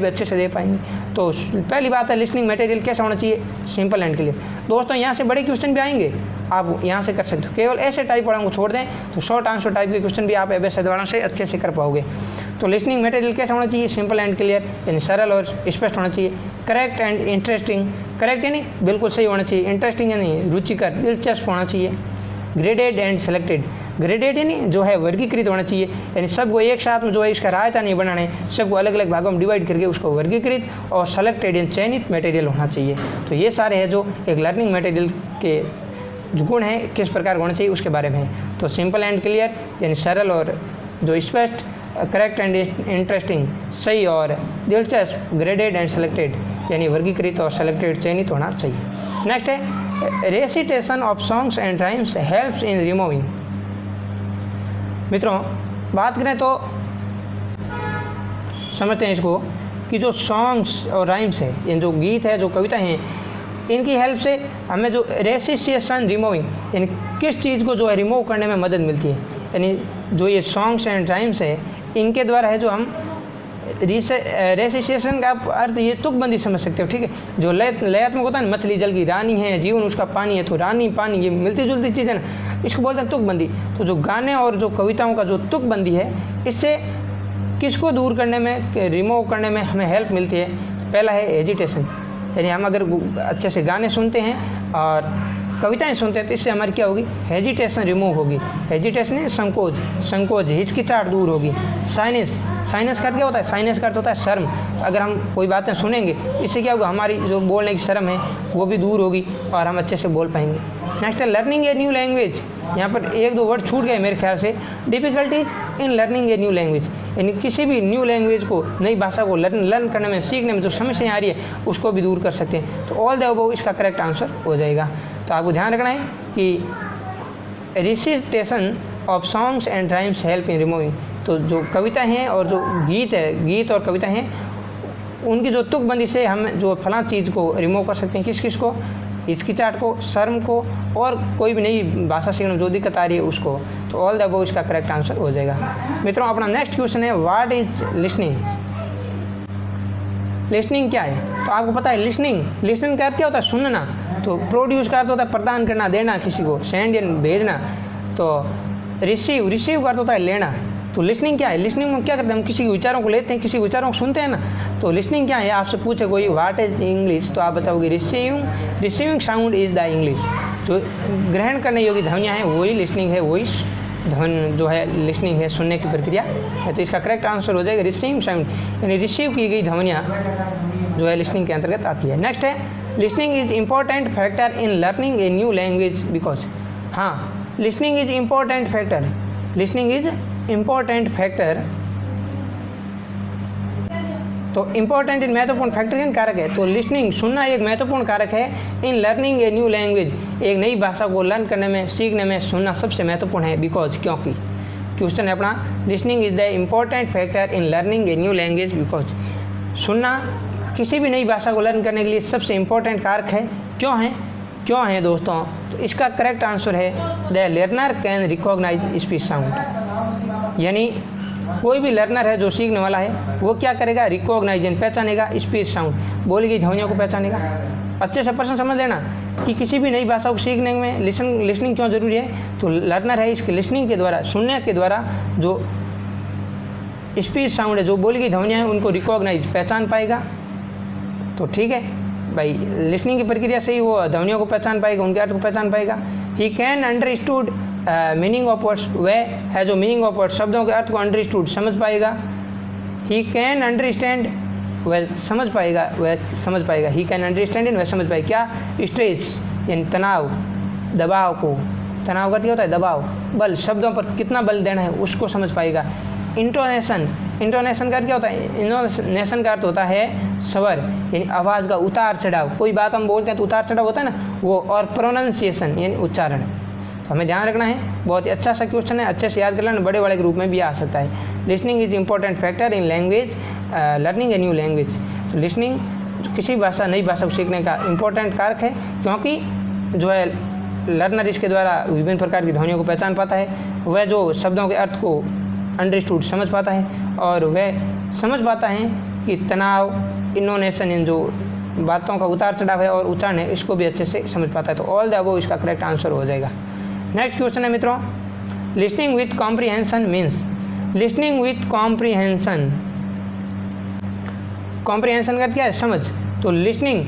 अच्छे से दे पाएंगे। तो पहली बात है लिसनिंग मटेरियल कैसा होना चाहिए, सिंपल एंड क्लियर। दोस्तों यहाँ से बड़े क्वेश्चन भी आएंगे, आप यहाँ से कर सकते हो। केवल ऐसे टाइप वालों को छोड़ दें तो शॉर्ट आंसर टाइप के क्वेश्चन भी आप ऐसे द्वारा से अच्छे से कर पाओगे। तो लिसनिंग मटेरियल कैसा होना चाहिए, सिंपल एंड क्लियर यानी सरल और स्पष्ट होना चाहिए। करेक्ट एंड इंटरेस्टिंग, करेक्ट यानी बिल्कुल सही होना चाहिए, इंटरेस्टिंग यानी रुचिकर, दिलचस्प होना चाहिए। ग्रेडेड एंड सेलेक्टेड, ग्रेडेड यानी जो है वर्गीकृत होना चाहिए, यानी सबको एक साथ में जो है इसका रायता नहीं बनाना है, सबको अलग अलग भागों में डिवाइड करके उसको वर्गीकृत। और सेलेक्टेड यानी चयनित मटेरियल होना चाहिए। तो ये सारे हैं जो एक लर्निंग मटेरियल के जो गुण हैं किस प्रकार होना चाहिए उसके बारे में। तो सिंपल एंड क्लियर यानी सरल और जो स्पष्ट, करेक्ट एंड इंटरेस्टिंग सही और दिलचस्प, ग्रेडेड एंड सेलेक्टेड यानी वर्गीकृत और सेलेक्टेड चयनित होना चाहिए। नेक्स्ट है recitation of songs and rhymes helps in removing. मित्रों बात करें तो समझते हैं इसको कि जो सॉन्ग्स और राइम्स है, ये जो गीत है, जो कविता हैं, इनकी हेल्प से हमें जो रेसिटेशन रिमूविंग यानी किस चीज़ को जो है रिमूव करने में मदद मिलती है। यानी जो ये सॉन्ग्स एंड राइम्स है इनके द्वारा है जो हम रेसिसिएशन का अर्थ ये तुकबंदी समझ सकते हो, ठीक है। जो लयात्मक होता है, मछली जल की रानी है, जीवन उसका पानी है, तो रानी पानी ये मिलती जुलती चीज़ है ना, इसको बोलते हैं तुकबंदी। तो जो गाने और जो कविताओं का जो तुकबंदी है, इससे किसको दूर करने में, रिमूव करने में हमें हेल्प मिलती है। पहला है एजिटेशन, यानी हम अगर अच्छे से गाने सुनते हैं और कविताएं सुनते हैं तो इससे हमारी क्या होगी, हेजिटेशन रिमूव होगी। हेजिटेशन संकोच, संकोच हिचकिचाहट दूर होगी। साइनस का अर्थ क्या होता है, साइनस का अर्थ होता है शर्म। अगर हम कोई बातें सुनेंगे इससे क्या होगा, हमारी जो बोलने की शर्म है वो भी दूर होगी और हम अच्छे से बोल पाएंगे। नेक्स्ट है लर्निंग ए न्यू लैंग्वेज। यहाँ पर 1-2 वर्ड छूट गए मेरे ख्याल से। Difficulties in learning a new language, यानी किसी भी न्यू लैंग्वेज को, नई भाषा को लर्न करने में, सीखने में जो समस्याएं आ रही है उसको भी दूर कर सकते हैं। तो ऑल द अबव इसका करेक्ट आंसर हो जाएगा। तो आपको ध्यान रखना है कि recitation of songs and rhymes help in removing. तो जो कविता हैं और जो गीत और कविता हैं, उनकी जो तुकबंदी से हम जो फलां चीज़ को रिमूव कर सकते हैं। किस को, हिचकिचाहट को, शर्म को, और कोई भी नई भाषा सीखने में जो दिक्कत आ रही है उसको। तो ऑल द अबव इसका करेक्ट आंसर हो जाएगा। मित्रों, अपना नेक्स्ट क्वेश्चन है, व्हाट इज लिसनिंग। लिसनिंग क्या है? तो आपको पता है लिसनिंग का अर्थ क्या होता है, सुनना। तो प्रोड्यूस का अर्थ होता है प्रदान करना, देना किसी को, सेंड यानी भेजना। तो रिसीव का अर्थ होता है लेना। तो लिसनिंग क्या है? लिसनिंग में क्या करते हैं, हम किसी के विचारों को लेते हैं, किसी के विचारों को सुनते हैं ना। तो लिसनिंग क्या है, आपसे पूछे कोई व्हाट इज इंग्लिश, तो आप बताओगे receiving sound is the English. जो ग्रहण करने योग्य ध्वनियाँ हैं वही लिसनिंग है, वही ध्वन जो है लिसनिंग है, सुनने की प्रक्रिया है। तो इसका करेक्ट आंसर हो जाएगा रिसीविंग साउंड, यानी रिसीव की गई ध्वनियाँ जो है लिसनिंग के अंतर्गत आती है। नेक्स्ट है, listening is important factor in learning a new language because. हाँ, listening is important factor, listening is important factor. तो इम्पॉर्टेंट इन महत्वपूर्ण, फैक्टर इन कारक है। तो लिसनिंग सुनना एक महत्वपूर्ण कारक है। इन लर्निंग ए न्यू लैंग्वेज, एक नई भाषा को लर्न करने में, सीखने में सुनना सबसे महत्वपूर्ण है। बिकॉज, क्योंकि। क्वेश्चन है अपना, listening is the important factor in learning a new language because. सुनना किसी भी नई भाषा को लर्न करने के लिए सबसे इम्पोर्टेंट कारक है। क्यों है दोस्तों? तो इसका करेक्ट आंसर है the learner can recognise speech sound, यानी कोई भी लर्नर है जो सीखने वाला है वो क्या करेगा, रिकॉग्नाइज पहचानेगा, स्पीच साउंड बोली गई ध्वनियों को पहचानेगा। अच्छे से प्रश्न समझ लेना कि किसी भी नई भाषा को सीखने में लिसनिंग क्यों जरूरी है। तो लर्नर है इसके लिसनिंग के द्वारा, सुनने के द्वारा जो स्पीच साउंड है, जो बोली गई ध्वनियाँ हैं, उनको रिकॉग्नाइज पहचान पाएगा। तो ठीक है भाई, लिसनिंग की प्रक्रिया से ही वो ध्वनियों को पहचान पाएगा, उनके अर्थ को पहचान पाएगा। He can understood meaning of words, वह है जो मीनिंग ऑफ वर्ड्स, शब्दों के अर्थ को अंडरस्टूड समझ पाएगा। ही कैन अंडरस्टैंड, वह समझ पाएगा। ही कैन अंडरस्टैंड इन, वह समझ पाएगा क्या, स्ट्रेस यानी तनाव, दबाव को, तनाव का क्या होता है, दबाव, बल, शब्दों पर कितना बल देना है उसको समझ पाएगा। इंटोनेशन का अर्थ क्या होता है, इंटोनेशन का अर्थ होता है स्वर, यानी आवाज़ का उतार चढ़ाव। कोई बात हम बोलते हैं तो उतार चढ़ाव होता है ना वो, और प्रोनाउंसिएशन यानी उच्चारण। तो हमें ध्यान रखना है, बहुत ही अच्छा सा क्वेश्चन है, अच्छे से याद कर लेना, बड़े के रूप में भी आ सकता है। Listening is important factor in language learning a new language. तो लिसनिंग किसी भाषा, नई भाषा को सीखने का इम्पोर्टेंट कारक है, क्योंकि जो है लर्नर इसके द्वारा विभिन्न प्रकार की ध्वनियों को पहचान पाता है, वह जो शब्दों के अर्थ को अंडरस्टूड समझ पाता है, और वह समझ पाता है कि तनाव, इनोनेशन, इन जो बातों का उतार चढ़ाव है और उच्चारण है, इसको भी अच्छे से समझ पाता है। तो ऑल द अबव इसका करेक्ट आंसर हो जाएगा। नेक्स्ट क्वेश्चन है मित्रों, listening with comprehension means. Listening with comprehension, comprehension का क्या है, समझ। तो लिसनिंग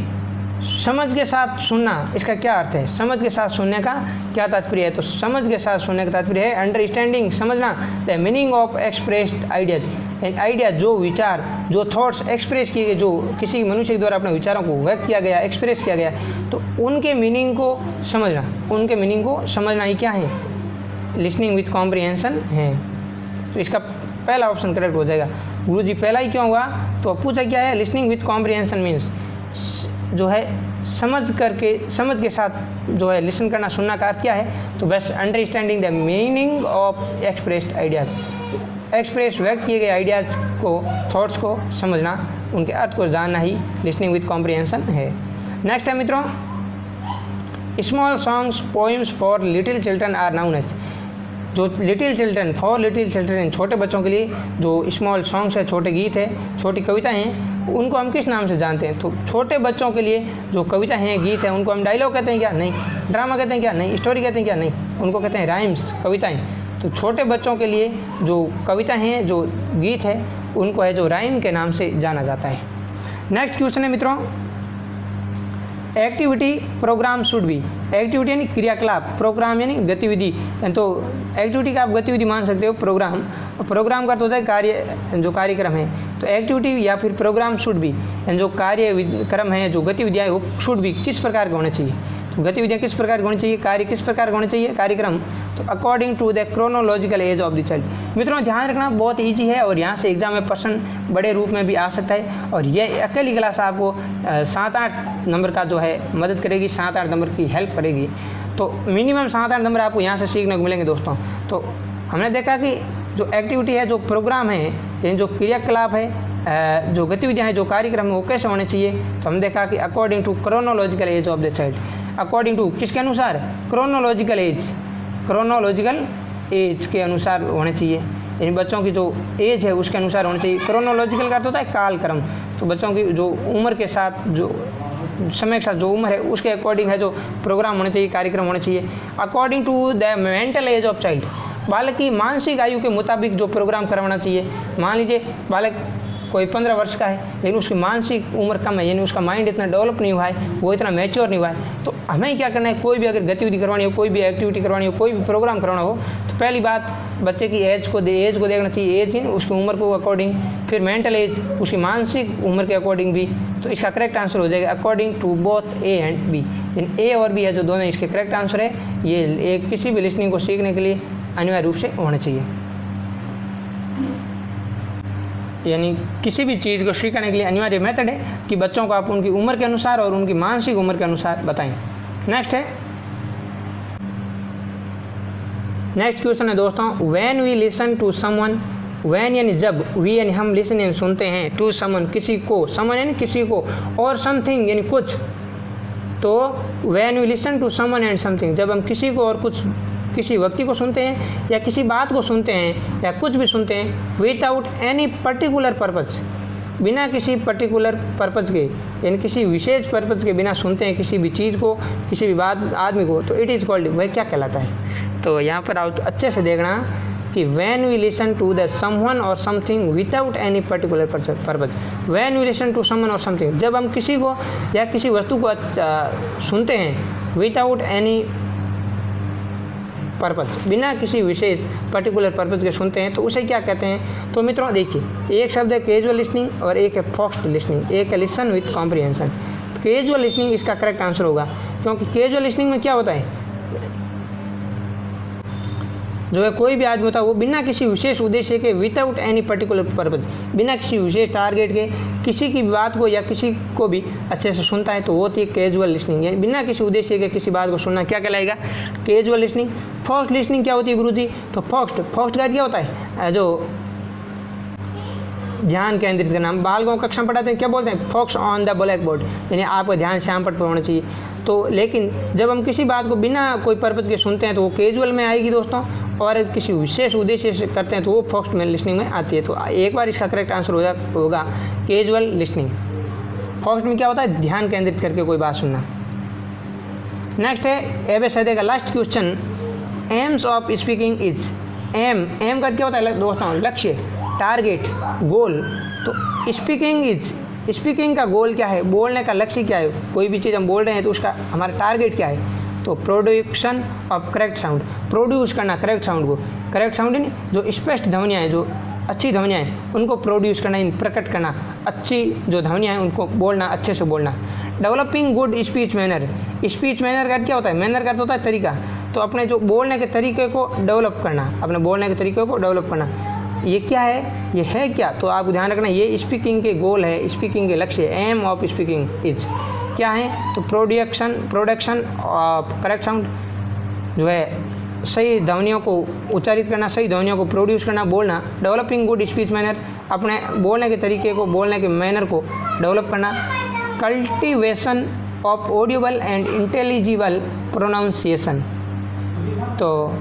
समझ के साथ सुनना, इसका क्या अर्थ है, समझ के साथ सुनने का क्या तात्पर्य है। तो समझ के साथ सुनने का तात्पर्य है अंडरस्टैंडिंग, समझना, the meaning of expressed ideas, idea जो विचार, जो थॉट्स एक्सप्रेस किए गए, जो किसी मनुष्य के द्वारा अपने विचारों को व्यक्त किया गया, एक्सप्रेस किया गया, तो उनके मीनिंग को समझना, उनके मीनिंग को समझना ही क्या है, लिसनिंग विथ कॉम्प्रीहेंशन है। तो इसका पहला ऑप्शन करेक्ट हो जाएगा। गुरु जी पहला ही क्यों हुआ, तो पूछा क्या है, लिसनिंग विथ कॉम्प्रीहेंशन मीन्स जो है समझ के साथ जो है लिसन करना, सुनना का अर्थ क्या है, तो बस understanding the meaning of expressed ideas, express व्यक्त किए गए आइडियाज को, थॉट्स को समझना, उनके अर्थ को जानना ही लिसनिंग विथ कॉम्प्रीहेंशन है। नेक्स्ट है मित्रों, small songs poems for little children are known as. जो little children, for little children, छोटे बच्चों के लिए जो स्मॉल सॉन्ग्स है, छोटे गीत है, छोटी कविताएं हैं, उनको हम किस नाम से जानते हैं? तो छोटे बच्चों के लिए जो कविता हैं, गीत हैं, उनको हम डायलॉग कहते हैं क्या? नहीं। ड्रामा कहते हैं क्या? नहीं। स्टोरी कहते हैं क्या? नहीं। उनको कहते हैं राइम्स, कविताएं। तो छोटे बच्चों के लिए जो कविता हैं, जो गीत है, उनको है जो राइम के नाम से जाना जाता है। नेक्स्ट क्वेश्चन है मित्रों, activity programme should be. Activity यानी क्रियाकलाप, प्रोग्राम यानी गतिविधि। तो एक्टिविटी का आप गतिविधि मान सकते हो, प्रोग्राम, प्रोग्राम का तो होता है कार्य, जो कार्यक्रम है। तो एक्टिविटी या फिर प्रोग्राम शुड बी, जो कार्यक्रम है, जो गतिविधियाँ है, वो शुड बी किस प्रकार के होने चाहिए? तो गतिविधियाँ किस प्रकार होनी चाहिए, कार्य किस प्रकार होने चाहिए, कार्यक्रम? तो according to the chronological age of the child. मित्रों ध्यान रखना, बहुत ईजी है और यहाँ से एग्जाम में प्रश्न बड़े रूप में भी आ सकता है। और ये अकेली क्लास आपको 7-8 नंबर का जो है मदद करेगी, 7-8 नंबर की हेल्प करेगी। तो मिनिमम 7-8 नंबर आपको यहाँ से सीखने को मिलेंगे दोस्तों। तो हमने देखा कि जो एक्टिविटी है, जो प्रोग्राम है, यानी जो क्रियाकलाप है, जो गतिविधियाँ हैं, जो कार्यक्रम है, वो कैसे होने चाहिए? तो हमने देखा कि according to chronological age of the child. According to किसके अनुसार? क्रोनोलॉजिकल एज, क्रोनोलॉजिकल एज के अनुसार होने चाहिए, यानी बच्चों की जो एज है उसके अनुसार होनी चाहिए। क्रोनोलॉजिकल का अर्थ होता है कालक्रम। तो बच्चों की जो उम्र के साथ, जो समय के साथ जो उम्र है, उसके अकॉर्डिंग है जो प्रोग्राम होने चाहिए, कार्यक्रम होने चाहिए। According to the mental age of child, बालक की मानसिक आयु के मुताबिक जो प्रोग्राम करवाना चाहिए। मान लीजिए बालक कोई 15 वर्ष का है, लेकिन उसकी मानसिक उम्र कम है, यानी उसका माइंड इतना डेवलप नहीं हुआ है, वो इतना मैच्योर नहीं हुआ है। तो हमें क्या करना है, कोई भी अगर गतिविधि करवानी हो, कोई भी एक्टिविटी करवानी हो, कोई भी प्रोग्राम करवाना हो, तो पहली बात बच्चे की एज को देखना चाहिए, एज इन उसकी उम्र को अकॉर्डिंग, फिर मेंटल एज उसकी मानसिक उम्र के अकॉर्डिंग भी। तो इसका करेक्ट आंसर हो जाएगा according to both A and B. A और बी है जो दोनों इसके करेक्ट आंसर है। ये किसी भी लिसनिंग को सीखने के लिए अनिवार्य रूप से होने चाहिए, यानी किसी भी चीज़ को सीखने के लिए अनिवार्य मेथड है कि बच्चों को आप उनकी उम्र के अनुसार और उनकी मानसिक उम्र के अनुसार बताएं। नेक्स्ट क्वेश्चन है दोस्तों, when we listen to someone, when यानी जब, वी यानी हम, लिसन यानी सुनते हैं, टू समवन किसी को, समवन यानी किसी को, और समथिंग यानी कुछ। तो when we listen to someone and something, जब हम किसी को और कुछ, किसी व्यक्ति को सुनते हैं या किसी बात को सुनते हैं या कुछ भी सुनते हैं, विदाउट एनी पर्टिकुलर पर्पज, बिना किसी पर्टिकुलर पर्पज के, यानी किसी विशेष पर्पज के बिना सुनते हैं किसी भी चीज़ को, किसी भी बात, आदमी को, तो इट इज़ कॉल्ड, वह क्या कहलाता है? तो यहाँ पर आप अच्छे से देखना कि when we listen to the someone और something without any particular purpose, when we listen to someone और समथिंग, जब हम किसी को या किसी वस्तु को सुनते हैं विदाउट एनी पर्पज, बिना किसी विशेष पर्टिकुलर पर्पज के सुनते हैं, तो उसे क्या कहते हैं? तो मित्रों देखिए, एक शब्द है कैजुअल लिसनिंग और एक है फोक्स्ड लिसनिंग, एक है listen with comprehension. Casual listening इसका करेक्ट आंसर होगा, क्योंकि कैजुअल लिसनिंग में क्या होता है, जो है कोई भी आदमी होता है वो बिना किसी विशेष उद्देश्य के, विदाउट एनी पर्टिकुलर पर्पज, बिना किसी विशेष टारगेट के किसी की बात को या किसी को भी अच्छे से सुनता है, तो वो होती है कैजुअल लिसनिंग, यानी बिना किसी उद्देश्य के किसी बात को सुनना क्या कहलाएगा? Casual listening. फोक्स्ड लिसनिंग क्या होती है गुरुजी? तो फोक्स्ड का क्या होता है? जो ध्यान केंद्रित करना, हम बालकों कक्षा में पढ़ाते हैं, क्या बोलते हैं? Focus on the black board, यानी आपका ध्यान श्याम पट पर होना चाहिए। तो लेकिन जब हम किसी बात को बिना कोई पर्पज के सुनते हैं तो वो कैजुअल में आएगी दोस्तों, और किसी विशेष उद्देश्य से करते हैं तो वो फोक्स्ड में लिसनिंग में आती है। तो एक बार इसका करेक्ट आंसर होगा कैजुअल लिसनिंग। फोक्स्ड में क्या होता है? ध्यान केंद्रित करके कोई बात सुनना। नेक्स्ट है एबीसीडी का last question, aims of speaking is. Aim का क्या होता है दोस्तों? लक्ष्य, टारगेट, गोल। तो स्पीकिंग का गोल क्या है? बोलने का लक्ष्य क्या है? कोई भी चीज़ हम बोल रहे हैं तो उसका हमारा टारगेट क्या है? तो production of correct sound, produce करना करेक्ट साउंड को, करेक्ट साउंड यानी जो स्पष्ट ध्वनियाँ हैं, जो अच्छी ध्वनियाँ हैं उनको प्रोड्यूस करना, प्रकट करना, अच्छी जो ध्वनियाँ हैं उनको बोलना, अच्छे से बोलना। Developing good speech manner, speech manner का क्या होता है? मैनर का होता है तरीका, तो अपने जो बोलने के तरीके को डेवलप करना, अपने बोलने के तरीके को डेवलप करना। ये क्या है? ये है क्या? तो आप ध्यान रखना, ये स्पीकिंग के गोल है, स्पीकिंग के लक्ष्य, एम ऑफ स्पीकिंग इज क्या है? तो प्रोडक्शन ऑफ करेक्ट साउंड, जो है सही ध्वनियों को उच्चारित करना, सही ध्वनियों को प्रोड्यूस करना, बोलना। डेवलपिंग गुड स्पीच मैनर, अपने बोलने के तरीके को, बोलने के मैनर को डेवलप करना। Cultivation of audible and intelligible pronunciation, तो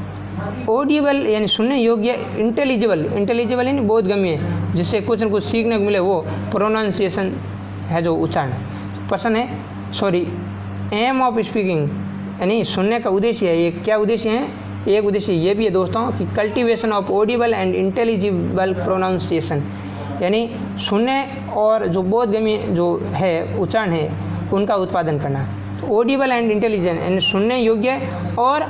ऑडिबल यानी सुनने योग्य, इंटेलिजिबल यानी बोधगम्य, जिससे कुछ न कुछ सीखने को मिले, वो प्रोनाउंसिएशन है जो उच्चारण। प्रश्न है, सॉरी, एम ऑफ स्पीकिंग यानी सुनने का उद्देश्य है, ये क्या उद्देश्य है? एक उद्देश्य ये भी है दोस्तों कि cultivation of audible and intelligible pronunciation, यानी सुनने और जो बोधगम्य जो है उच्चारण है उनका उत्पादन करना। तो ऑडिबल एंड इंटेलिजेंट यानी सुनने योग्य और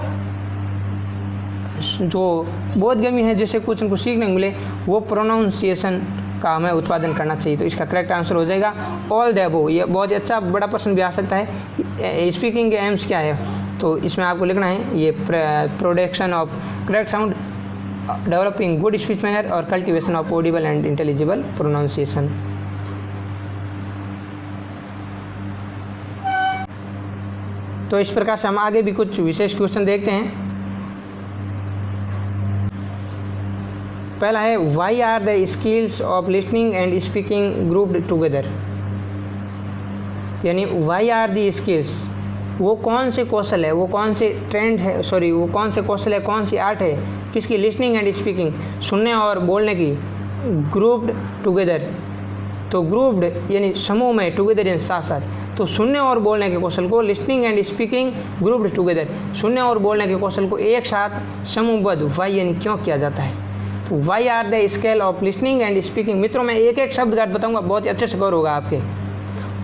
जो बोधगम्य है जिससे कुछ न कुछ सीखने को मिले, वो प्रोनाउंसिएशन का हमें उत्पादन करना चाहिए। तो इसका करेक्ट आंसर हो जाएगा ऑल द अबव। ये बहुत ही अच्छा बड़ा प्रश्न भी आ सकता है। स्पीकिंग के एम्स क्या है? तो इसमें आपको लिखना है ये production of correct sound, developing good speech manner और cultivation of audible and intelligible pronunciation. तो इस प्रकार से हम आगे भी कुछ विशेष क्वेश्चन देखते हैं। पहला है, why are the skills of listening and speaking grouped together, यानी वाई आर दी स्किल्स, वो कौन से कौशल है, वो कौन से ट्रेंड है, सॉरी वो कौन से कौशल है, कौन सी आर्ट है, किसकी? लिसनिंग एंड स्पीकिंग, सुनने और बोलने की, ग्रुप्ड टुगेदर। तो ग्रुप्ड यानी समूह में, टुगेदर यानी साथ साथ। तो सुनने और बोलने के कौशल को listening and speaking grouped together, सुनने और बोलने के कौशल को एक साथ समूहबद्ध, वाई यानी क्यों किया जाता है? तो why are the scale of listening and speaking. मित्रों मैं एक एक शब्द का बताऊंगा, बहुत ही अच्छे से गौर होगा आपके।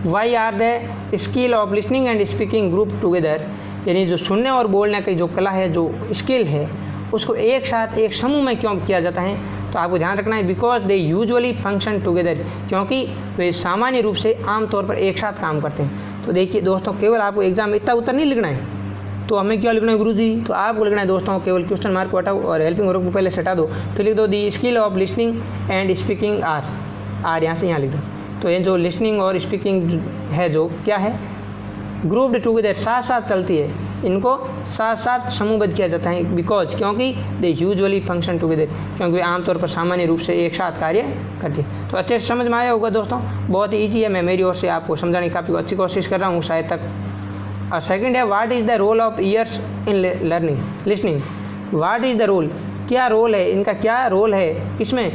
Why are the skill of listening and speaking group together, यानी जो सुनने और बोलने की जो कला है, जो स्किल है, उसको एक साथ एक समूह में क्यों किया जाता है? तो आपको ध्यान रखना है, because they usually function together, क्योंकि वे सामान्य रूप से आमतौर पर एक साथ काम करते हैं। तो देखिए दोस्तों, केवल आपको एग्जाम में इतना उत्तर नहीं लिखना है, तो हमें क्या लिखना है गुरुजी? तो आपको लिखना है दोस्तों, केवल क्वेश्चन मार्क को हटाओ और हेल्पिंग वर्ब को पहले से हटा दो, फिर लिख दो the skill of listening and speaking are यहाँ से यहाँ लिख दो। तो ये जो लिसनिंग और स्पीकिंग है जो क्या है, ग्रुप्ड टुगेदर, साथ साथ चलती है, इनको साथ साथ समूहबद्ध किया जाता है। बिकॉज क्योंकि दे यूजुअली फंक्शन टुगेदर, क्योंकि वे आमतौर पर सामान्य रूप से एक साथ कार्य करते हैं। तो अच्छे से समझ में आया होगा दोस्तों, बहुत ही ईजी है। मैं मेरी ओर से आपको समझाने की काफ़ी अच्छी कोशिश कर रहा हूँ शायद तक। और सेकंड है, what is the role of ears in learning listening. What is the role, क्या रोल है इनका, क्या रोल है किसमें?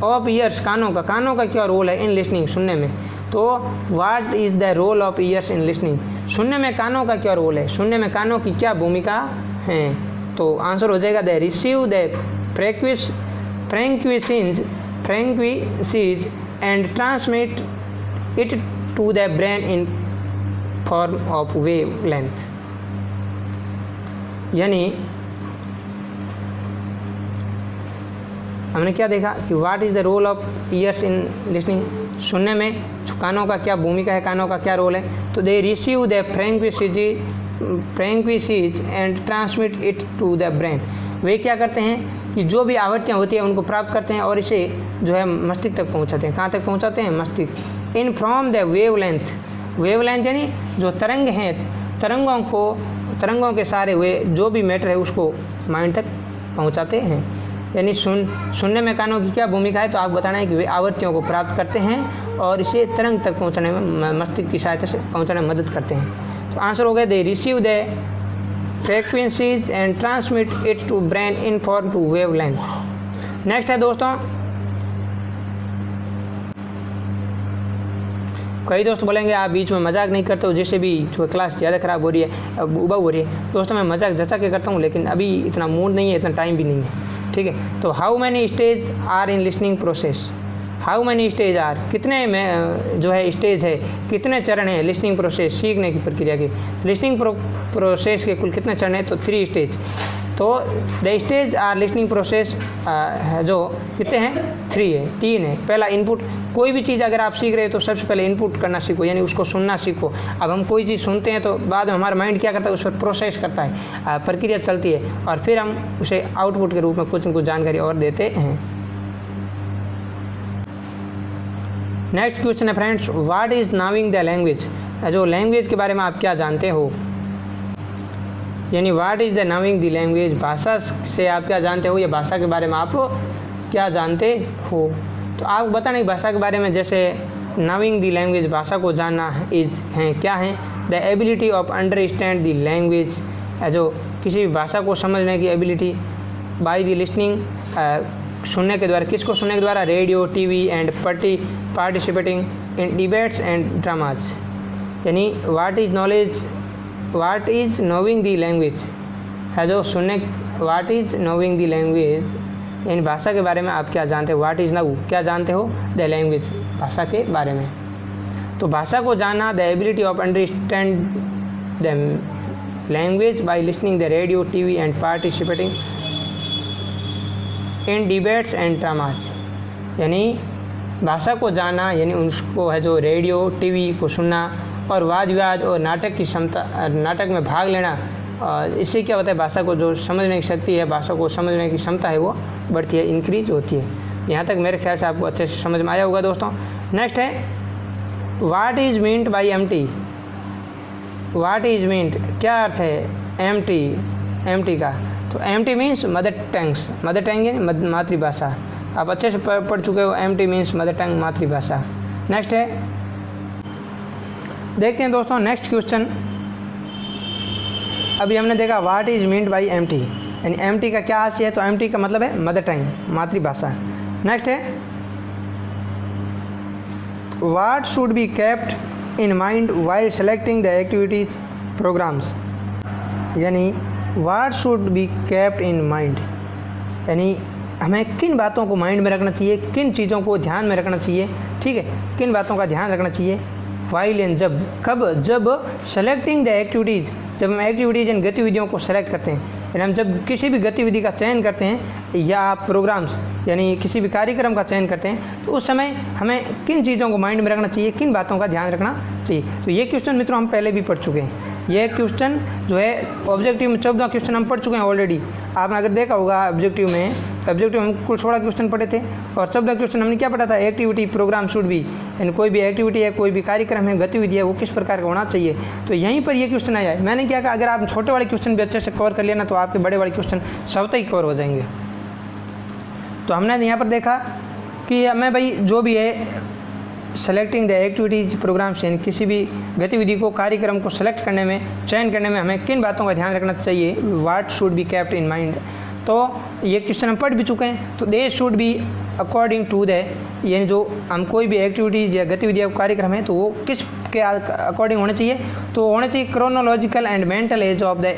ऑफ ईयर्स, कानों का क्या रोल है? इन लिसनिंग, सुनने में। तो what is the role of ears in listening, सुनने में कानों का क्या रोल है, सुनने में कानों की क्या भूमिका है? तो आंसर हो जाएगा the receive the frequencies and transmit it to the brain in form of wavelength. यानी हमने क्या देखा कि what is the role of ears in listening, सुनने में कानों का क्या भूमिका है, कानों का क्या रोल है? तो they receive the frequencies and transmit it to the brain. वे क्या करते हैं कि जो भी आवृत्तियाँ होती हैं उनको प्राप्त करते हैं और इसे जो है मस्तिष्क तक पहुँचाते हैं। कहाँ तक पहुँचाते हैं? मस्तिष्क। इन फ्रॉम द वेवलेंथ यानी जो तरंग हैं, तरंगों के सारे वे जो भी मैटर है उसको माइंड तक पहुँचाते हैं। यानी सुनने में कानों की क्या भूमिका है? तो आप बताना है कि वे आवृत्तियों को प्राप्त करते हैं और इसे तरंग तक पहुंचाने में, मस्तिष्क की सहायता से पहुंचाने में मदद करते हैं। तो आंसर हो गया they receive the frequencies and transmit it to brain in form to wave length. Next है दोस्तों, कई दोस्त बोलेंगे आप बीच में मजाक नहीं करते हो, जिससे भी जो क्लास ज़्यादा ख़राब हो रही है, उबाऊ हो रही है। दोस्तों मैं मजाक जचा के करता हूँ, लेकिन अभी इतना मूड नहीं है, इतना टाइम भी नहीं है, ठीक है। तो how many stage are in listening process, how many stage are, कितने में जो है स्टेज है, कितने चरण है लिसनिंग प्रोसेस, सीखने की प्रक्रिया के लिसनिंग प्रोसेस के कुल कितने चरण है? तो 3 स्टेज। तो the stage are listening process जो कितने हैं? 3 है, 3 है। पहला इनपुट, कोई भी चीज़ अगर आप सीख रहे हो तो सबसे पहले इनपुट करना सीखो, यानी उसको सुनना सीखो। अब हम कोई चीज़ सुनते हैं तो बाद में हमारा माइंड क्या करता है, उस पर प्रोसेस करता है, प्रक्रिया चलती है और फिर हम उसे आउटपुट के रूप में कुछ न कुछ जानकारी और देते हैं। नेक्स्ट क्वेश्चन है friends, what is knowing the language, जो लैंग्वेज के बारे में आप क्या जानते हो, यानी what is the knowing the language, भाषा से आप क्या जानते हो या भाषा के बारे में आप क्या जानते हो। तो आप बताना कि भाषा के बारे में, जैसे नाविंग द लैंग्वेज, भाषा को जानना इज है क्या है, the ability of understand the language, जो किसी भी भाषा को समझने की एबिलिटी बाय द लिसनिंग, सुनने के द्वारा। किसको सुनने के द्वारा? Radio, TV and participating in debates and dramas. यानी what is knowledge, what is knowing the language है जो सुनने, what is knowing the language यानी भाषा के बारे में आप क्या जानते हो। व्हाट इज़ नाउ, क्या जानते हो, द लैंग्वेज, भाषा के बारे में। तो भाषा को जानना, the ability of understand the language by listening the radio, TV and participating in debates and dramas. यानी भाषा को जानना यानी उसको है जो रेडियो, टीवी को सुनना और वाद विवाद और नाटक की क्षमता, नाटक में भाग लेना। इससे क्या होता है, भाषा को जो समझने की शक्ति है, भाषा को समझने की क्षमता है वो बढ़ती है, इंक्रीज होती है। यहाँ तक मेरे ख्याल से आपको अच्छे से समझ में आया होगा दोस्तों। नेक्स्ट है what is meant by empty. What is meant, क्या अर्थ है एम्प्टी, एम्प्टी का? तो empty means mother tongues, mother tongue यानी मातृभाषा। आप अच्छे से पढ़ चुके हो, एम्प्टी मीन्स मदर टंग, मातृभाषा। नेक्स्ट है, देखते हैं दोस्तों नेक्स्ट क्वेश्चन। अभी हमने देखा what is meant by empty, यानी एम्प्टी का क्या आशय है? तो एम्प्टी का मतलब है मदर टंग, मातृभाषा। नेक्स्ट है what should be kept in mind while selecting the activities programmes. यानी what should be kept in mind, यानी हमें किन बातों को माइंड में रखना चाहिए, किन चीज़ों को ध्यान में रखना चाहिए, ठीक है, किन बातों का ध्यान रखना चाहिए। वाइल एंड जब, कब? जब सेलेक्टिंग द एक्टिविटीज़, जब हम एक्टिविटीज़ एंड गतिविधियों को सेलेक्ट करते हैं, यानी हम जब किसी भी गतिविधि का चयन करते हैं या प्रोग्राम्स यानी किसी भी कार्यक्रम का चयन करते हैं, तो उस समय हमें किन चीज़ों को माइंड में रखना चाहिए, किन बातों का ध्यान रखना चाहिए। तो ये क्वेश्चन मित्रों हम पहले भी पढ़ चुके हैं। ये क्वेश्चन जो है ऑब्जेक्टिव में 14 क्वेश्चन हम पढ़ चुके हैं ऑलरेडी। आपने अगर देखा होगा ऑब्जेक्टिव में हम कुल 16 क्वेश्चन पढ़े थे और 14 क्वेश्चन हमने क्या पढ़ा था? एक्टिविटी प्रोग्राम शुड बी, यानी कोई भी एक्टिविटी है, कोई भी कार्यक्रम है, गतिविधि है, वो किस प्रकार का होना चाहिए। तो यहीं पर ये क्वेश्चन आया है। मैंने क्या कहा, अगर आप छोटे वाले क्वेश्चन भी अच्छे से कवर कर लेना तो आपके बड़े वाले क्वेश्चन स्वतः ही कवर हो जाएंगे। तो हमने यहाँ पर देखा कि हमें भाई जो भी है सेलेक्टिंग द एक्टिविटीज़ प्रोग्राम्स, यानी किसी भी गतिविधि को, कार्यक्रम को सेलेक्ट करने में, चयन करने में हमें किन बातों का ध्यान रखना चाहिए। What should be kept in mind, तो ये क्वेश्चन हम पढ़ भी चुके हैं। तो they should be according to the, यानी जो हम कोई भी एक्टिविटीज़ या गतिविधि या कार्यक्रम है तो वो किस के अकॉर्डिंग होने चाहिए, तो होने चाहिए chronological and mental age of the,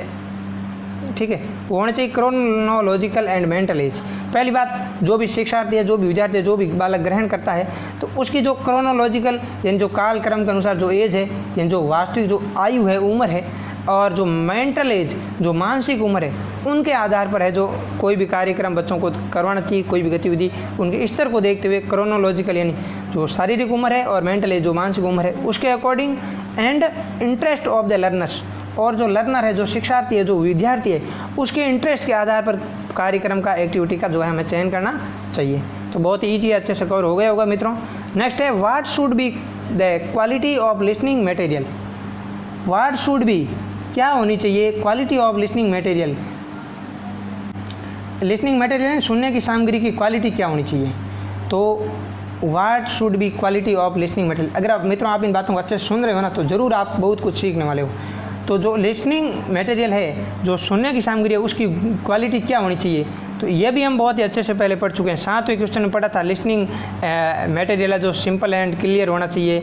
ठीक है, वो होने चाहिए क्रोनोलॉजिकल एंड मेंटल एज। पहली बात, जो भी शिक्षार्थी है, जो भी विद्यार्थी है, जो भी बालक ग्रहण करता है तो उसकी जो क्रोनोलॉजिकल यानी जो कालक्रम के अनुसार जो एज है, यानी जो वास्तविक जो आयु है, उम्र है, और जो मेंटल एज जो मानसिक उम्र है, उनके आधार पर है जो कोई भी कार्यक्रम बच्चों को करवाना चाहिए, कोई भी गतिविधि उनके स्तर को देखते हुए क्रोनोलॉजिकल यानी जो शारीरिक उम्र है और मेंटल एज जो मानसिक उम्र है उसके according, and interest of the learners, और जो लर्नर है, जो शिक्षार्थी है, जो विद्यार्थी है, उसके इंटरेस्ट के आधार पर कार्यक्रम का, एक्टिविटी का जो है हमें चयन करना चाहिए। तो बहुत ही ईजी, अच्छे से कवर हो गया होगा मित्रों। नेक्स्ट है what should be the quality of listening material. What should B, क्या होनी चाहिए quality of listening material. Listening material सुनने की सामग्री की क्वालिटी क्या होनी चाहिए। तो what should B quality of listening material. अगर आप मित्रों आप इन बातों को अच्छे से सुन रहे हो ना तो ज़रूर आप बहुत कुछ सीखने वाले हो। तो जो लिसनिंग मटेरियल है, जो सुनने की सामग्री है, उसकी क्वालिटी क्या होनी चाहिए, तो ये भी हम बहुत ही अच्छे से पहले पढ़ चुके हैं। 7वें क्वेश्चन में पढ़ा था लिसनिंग मटेरियल है जो सिंपल एंड क्लियर होना चाहिए,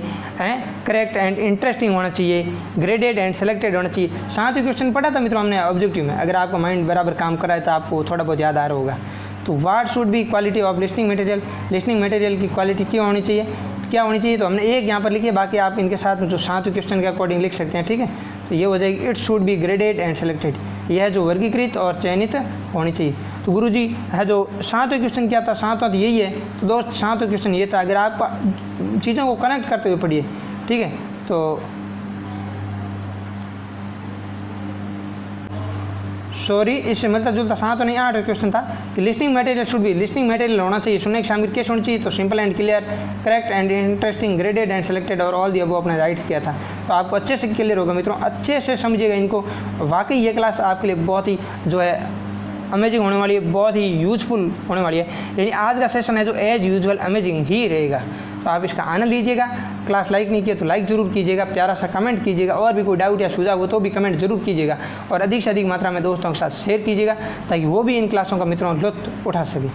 करेक्ट एंड इंटरेस्टिंग होना चाहिए, ग्रेडेड एंड सेलेक्टेड होना चाहिए। 7वें क्वेश्चन पढ़ा था मित्रों हमने ऑब्जेक्टिव में। अगर आपका माइंड बराबर काम कर रहा है तो आपको थोड़ा बहुत याद आ रहा होगा। तो what should B quality of listening material, listening material की क्वालिटी क्यों होनी चाहिए, क्या होनी चाहिए। तो हमने एक यहाँ पर लिखी है, बाकी आप इनके साथ में जो 7वें क्वेश्चन के अकॉर्डिंग लिख सकते हैं, ठीक है। तो ये हो जाएगी it should be graded and selected, यह है जो वर्गीकृत और चयनित होनी चाहिए। तो गुरुजी है जो 7वें क्वेश्चन क्या था, 7वां तो यही है। तो दोस्त 7वें क्वेश्चन ये था, अगर आप चीज़ों को कनेक्ट करते हुए पढ़िए, ठीक है। तो सॉरी, इससे मिलता जुलता 7 नहीं 8 क्वेश्चन था कि listening material should be, listening material होना चाहिए, सुनने की सामग्री कैसे होनी चाहिए। तो simple and clear, correct and interesting, graded and selected और ऑल दी अबव आपने राइट किया था। तो आपको अच्छे से क्लियर होगा मित्रों, अच्छे से समझिएगा इनको। वाकई ये क्लास आपके लिए बहुत ही जो है अमेजिंग होने वाली है, बहुत ही यूजफुल होने वाली है। यानी आज का सेशन है जो एज यूजुअल अमेजिंग ही रहेगा। तो आप इसका आनंद लीजिएगा। क्लास लाइक नहीं किया तो लाइक ज़रूर कीजिएगा, प्यारा सा कमेंट कीजिएगा, और भी कोई डाउट या सुझाव हो तो भी कमेंट जरूर कीजिएगा, और अधिक से अधिक मात्रा में दोस्तों के साथ शेयर कीजिएगा ताकि वो भी इन क्लासों का मित्रों लुत्फ उठा सके।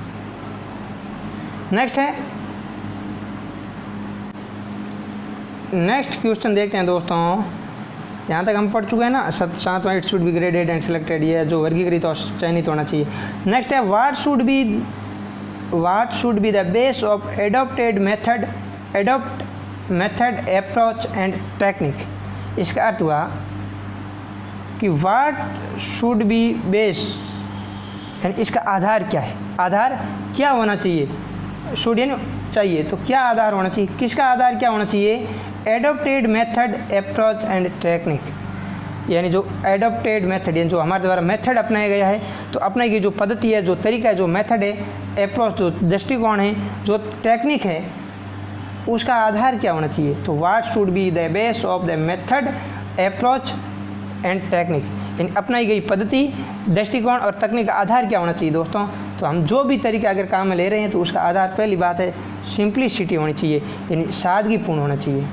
नेक्स्ट क्वेश्चन देखते हैं दोस्तों। यहाँ तक हम पढ़ चुके हैं ना, 7वां it should be graded and selected, ये जो वर्गीकृत और चयनित होना चाहिए। नेक्स्ट है what should be the base of adopted method approach and technique. इसका अर्थ हुआ कि व्हाट शुड बी बेस, यानी इसका आधार क्या है, आधार क्या होना चाहिए, शुड यानी चाहिए, तो क्या आधार होना चाहिए, किसका आधार क्या होना चाहिए, adopted method approach and technique, यानी जो एडॉप्टेड मेथड यानी जो हमारे द्वारा मेथड अपनाया गया है, तो अपनाई गई जो पद्धति है, जो तरीका है, जो मेथड है, अप्रोच जो दृष्टिकोण है, जो टेक्निक है, उसका आधार क्या होना चाहिए। तो what should be the base of the method approach and technique, यानी अपनाई गई पद्धति, दृष्टिकोण और तकनीक का आधार क्या होना चाहिए दोस्तों। तो हम जो भी तरीका अगर काम में ले रहे हैं तो उसका आधार पहली बात है सिंप्लिसिटी होनी चाहिए, यानी सादगीपूर्ण होना चाहिए,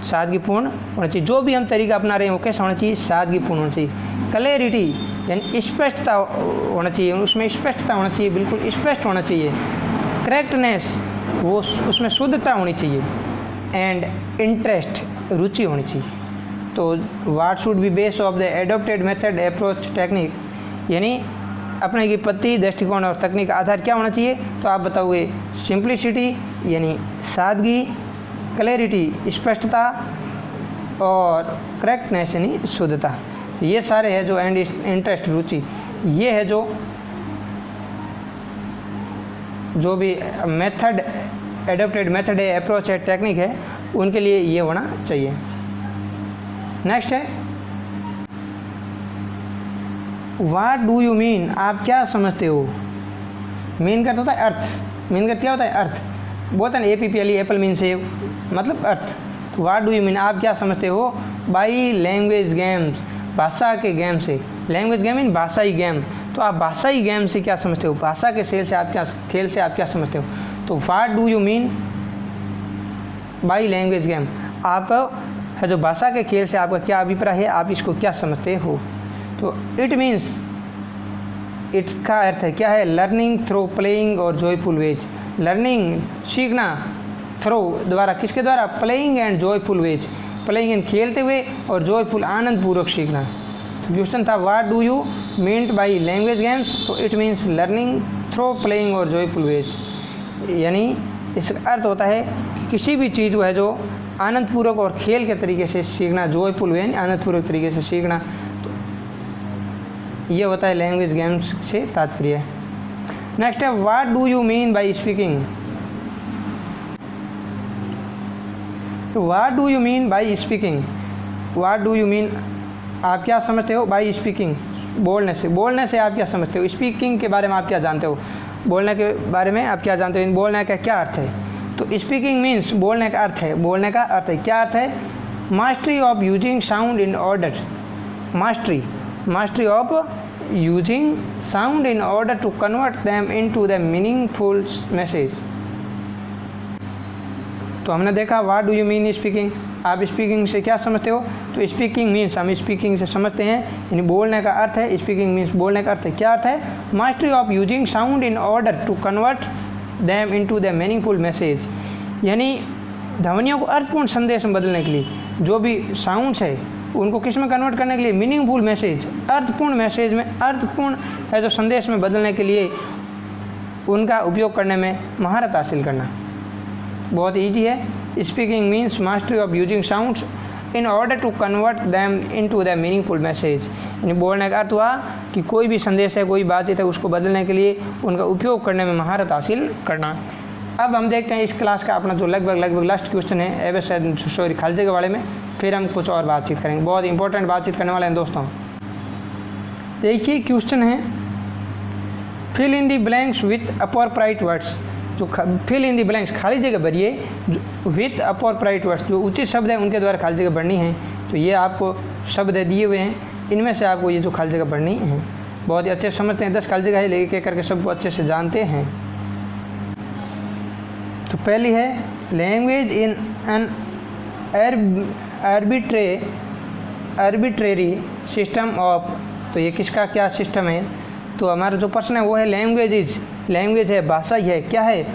सादगीपूर्ण होना चाहिए। जो भी हम तरीका अपना रहे हैं वो कैसा होना चाहिए, सादगीपूर्ण होना चाहिए। क्लैरिटी यानी स्पष्टता होना चाहिए, उसमें स्पष्टता होना चाहिए, बिल्कुल स्पष्ट होना चाहिए। करेक्टनेस वो उसमें शुद्धता होनी चाहिए। एंड इंटरेस्ट रुचि होनी चाहिए। तो what should B base of the adopted method approach technique, यानी अपने की पद्धति, दृष्टिकोण और तकनीक का आधार क्या होना चाहिए। तो आप बताओगे सिंप्लिसिटी यानी सादगी, क्लैरिटी स्पष्टता, और करेक्टनेस यानी शुद्धता। तो ये सारे हैं जो एंड इंटरेस्ट रुचि, ये है जो भी मेथड एडॉप्टेड मेथड है, अप्रोच है, टेक्निक है, उनके लिए ये होना चाहिए। नेक्स्ट है व्हाट डू यू मीन, आप क्या समझते हो। मीन का होता है अर्थ, मीन का क्या होता है अर्थ, बोलते हैं APPLE एप्पल मीन सेव, मतलब अर्थ। तो व्हाट डू यू मीन, आप क्या समझते हो बाई लैंग्वेज गेम्स, भाषा के गेम से। लैंग्वेज गेम मीन भाषाई गेम, तो आप भाषाई गेम से क्या समझते हो, भाषा के खेल से आप क्या समझते हो। तो what do you mean by language game, आप है जो भाषा के खेल से आपका क्या अभिप्राय है, आप इसको क्या समझते हो। तो इट मीन्स, इट का अर्थ है क्या है, लर्निंग थ्रू प्लेइंग और जॉयफुल वेज। लर्निंग सीखना, थ्रू द्वारा, किसके द्वारा, playing and joyful ways, playing and खेलते हुए और जॉयफुल आनंद पूर्वक सीखना। तो क्वेश्चन था what do you mean by language games, तो it means learning through playing और जॉयफुल वेज, यानी इसका अर्थ होता है कि किसी भी चीज़ को है जो आनंदपूर्वक और खेल के तरीके से सीखना, जॉयफुल वे आनंदपूर्वक तरीके से सीखना, तो ये होता है लैंग्वेज गेम्स से तात्पर्य। नेक्स्ट है what do you mean by speaking. तो what do you mean by speaking, what do you mean, आप क्या समझते हो बाई स्पीकिंग, बोलने से आप क्या समझते हो। स्पीकिंग के बारे में आप क्या जानते हो, बोलने के बारे में आप क्या जानते हो, बोलने का क्या अर्थ है। तो स्पीकिंग मीन्स बोलने का अर्थ है, बोलने का अर्थ है, क्या अर्थ है, mastery of using sound in order, mastery of using sound in order to convert them into the meaningful message. तो हमने देखा what do you mean speaking, आप स्पीकिंग से क्या समझते हो। तो स्पीकिंग मीन्स हम स्पीकिंग से समझते हैं, यानी बोलने का अर्थ है, स्पीकिंग मीन्स बोलने का अर्थ है, क्या अर्थ है, mastery of using sound in order to convert them into the meaningful message, यानी ध्वनियों को अर्थपूर्ण संदेश में बदलने के लिए, जो भी साउंड्स है उनको किस में कन्वर्ट करने के लिए, मीनिंगफुल मैसेज, अर्थपूर्ण मैसेज में, अर्थपूर्ण है जो संदेश में बदलने के लिए उनका उपयोग करने में महारत हासिल करना। बहुत ईजी है। Speaking means mastery of using sounds in order to convert them into the meaningful message, यानी बोलने का अर्थ हुआ कि कोई भी संदेश है, कोई बातचीत है, उसको बदलने के लिए उनका उपयोग करने में महारत हासिल करना। अब हम देखते हैं इस क्लास का अपना जो लगभग लास्ट क्वेश्चन है एवं सॉरी खालसे के बारे में, फिर हम कुछ और बातचीत करेंगे। बहुत इंपॉर्टेंट बातचीत करने वाले हैं दोस्तों। देखिए क्वेश्चन है fill in the blanks with appropriate words, जो फिल इन दी ब्लैंक्स खाली जगह भरिए विथ अप्रोप्रिएट वर्ड्स, जो उचित शब्द है उनके द्वारा खाली जगह भरनी है। तो ये आपको शब्द दिए हुए हैं, इनमें से आपको ये जो खाली जगह भरनी है, बहुत ही अच्छे से समझते हैं, 10 खाली जगह है, लेके करके सबको अच्छे से जानते हैं। तो पहली है language in an arbitrary system of, तो ये किसका क्या सिस्टम है, तो हमारा जो प्रश्न है वो है लैंग्वेज है, भाषा ही है, क्या है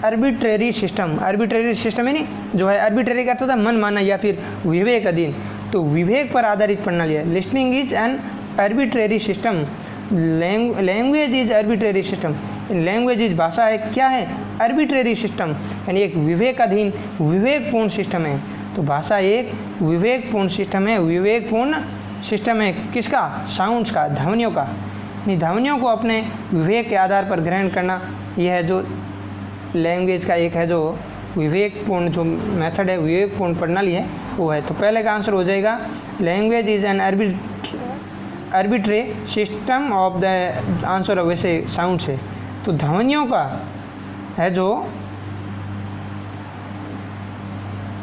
आर्बिट्रेरी सिस्टम है नहीं, जो है आर्बिट्रेरी का अर्थ होता है मन माना या फिर विवेक अधीन, तो विवेक पर आधारित प्रणाली है। Listening is an arbitrary system, language is arbitrary system, language is भाषा है, क्या है आर्बिट्रेरी सिस्टम, यानी एक विवेकाधीन विवेकपूर्ण सिस्टम है। तो भाषा एक विवेकपूर्ण सिस्टम है, किसका, साउंड्स का, ध्वनियों का, ध्वनियों को अपने विवेक के आधार पर ग्रहण करना, यह है जो लैंग्वेज का एक है जो विवेकपूर्ण जो मेथड है, विवेकपूर्ण प्रणाली है वो है। तो पहले का आंसर हो जाएगा language is an arbitrary system of the, answer वैसे साउंड से, तो ध्वनियों का है जो,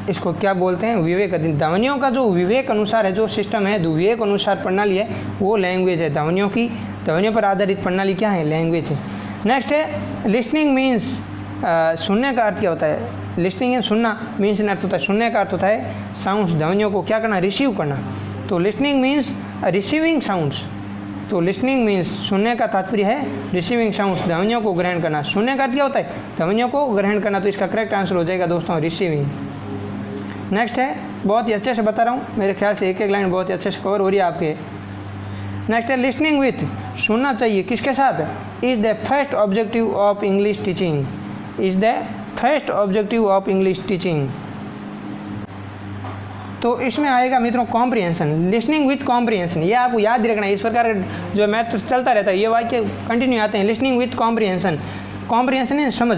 इसको क्या बोलते हैं, विवेक अधीन, ध्वनियों का जो विवेक अनुसार है जो सिस्टम है, जो विवेक अनुसार प्रणाली है वो लैंग्वेज है। ध्वनियों पर आधारित प्रणाली क्या है, लैंग्वेज है। नेक्स्ट है लिसनिंग मीन्स, सुनने का अर्थ क्या होता है, लिसनिंग है सुनना, मीन्स इन अर्थ होता है, सुनने का अर्थ होता है साउंड्स, ध्वनियों को क्या करना, रिसीव करना, तो लिसनिंग मीन्स रिसीविंग साउंड्स, तो लिसनिंग मीन्स सुनने का तात्पर्य है रिसीविंग साउंड्स, ध्वनियों को ग्रहण करना, सुनने का अर्थ क्या होता है, ध्वनियों को ग्रहण करना, तो इसका करेक्ट आंसर हो जाएगा दोस्तों रिसीविंग। नेक्स्ट है, बहुत ही अच्छे से बता रहा हूँ, मेरे ख्याल से एक लाइन बहुत ही अच्छे से कवर हो रही है आपके। नेक्स्ट है लिसनिंग विथ, सुनना चाहिए किसके साथ, is the first objective of English teaching, is the first objective of English teaching. तो इसमें आएगा मित्रों कॉम्प्रिहेंशन, लिसनिंग विथ कॉम्प्रिहेंशन, ये आपको याद रखना है, इस प्रकार जो मैथ चलता रहता है, ये वाक्य कंटिन्यू आते हैं, लिसनिंग विथ कॉम्प्रिहेंशन, कॉम्प्रिहेंशन है समझ,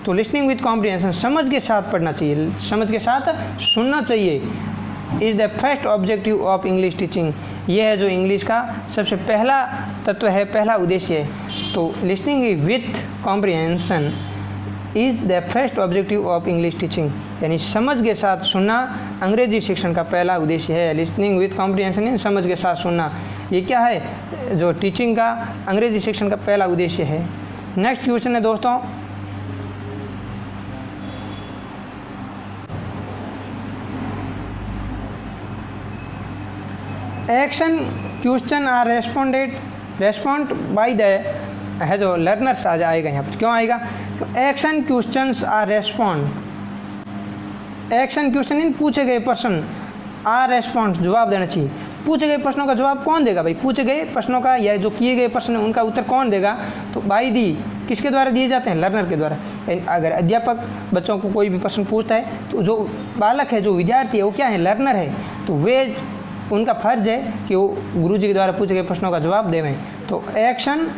तो लिसनिंग विथ कॉम्प्रिहेंशन, समझ के साथ पढ़ना चाहिए, समझ के साथ सुनना चाहिए, is the first objective of English teaching, ये है जो इंग्लिश का सबसे पहला तत्व है, पहला उद्देश्य है। तो listening with comprehension is the first objective of English teaching, यानी समझ के साथ सुनना अंग्रेजी शिक्षण का पहला उद्देश्य है। लिसनिंग विथ कॉम्प्रिहेंशन, समझ के साथ सुनना, ये क्या है, जो टीचिंग का अंग्रेजी शिक्षण का पहला उद्देश्य है। नेक्स्ट क्वेश्चन है दोस्तों, action question are respond by the, है जो लर्नर्स आ जाएगा यहाँ पर, क्यों आएगा, action questions are respond, action question इन पूछे गए प्रश्न, आर रेस्पॉन्ड जवाब देना चाहिए, पूछे गए प्रश्नों का जवाब कौन देगा भाई, पूछे गए प्रश्नों का या जो किए गए प्रश्न उनका उत्तर कौन देगा, तो बाय दी, किसके द्वारा दिए जाते हैं, लर्नर के द्वारा। अगर अध्यापक बच्चों को कोई भी प्रश्न पूछता है तो जो बालक है, जो विद्यार्थी है, वो क्या है, लर्नर है, तो वे उनका फर्ज है कि वो गुरुजी के द्वारा पूछे गए प्रश्नों का जवाब देवें। तो action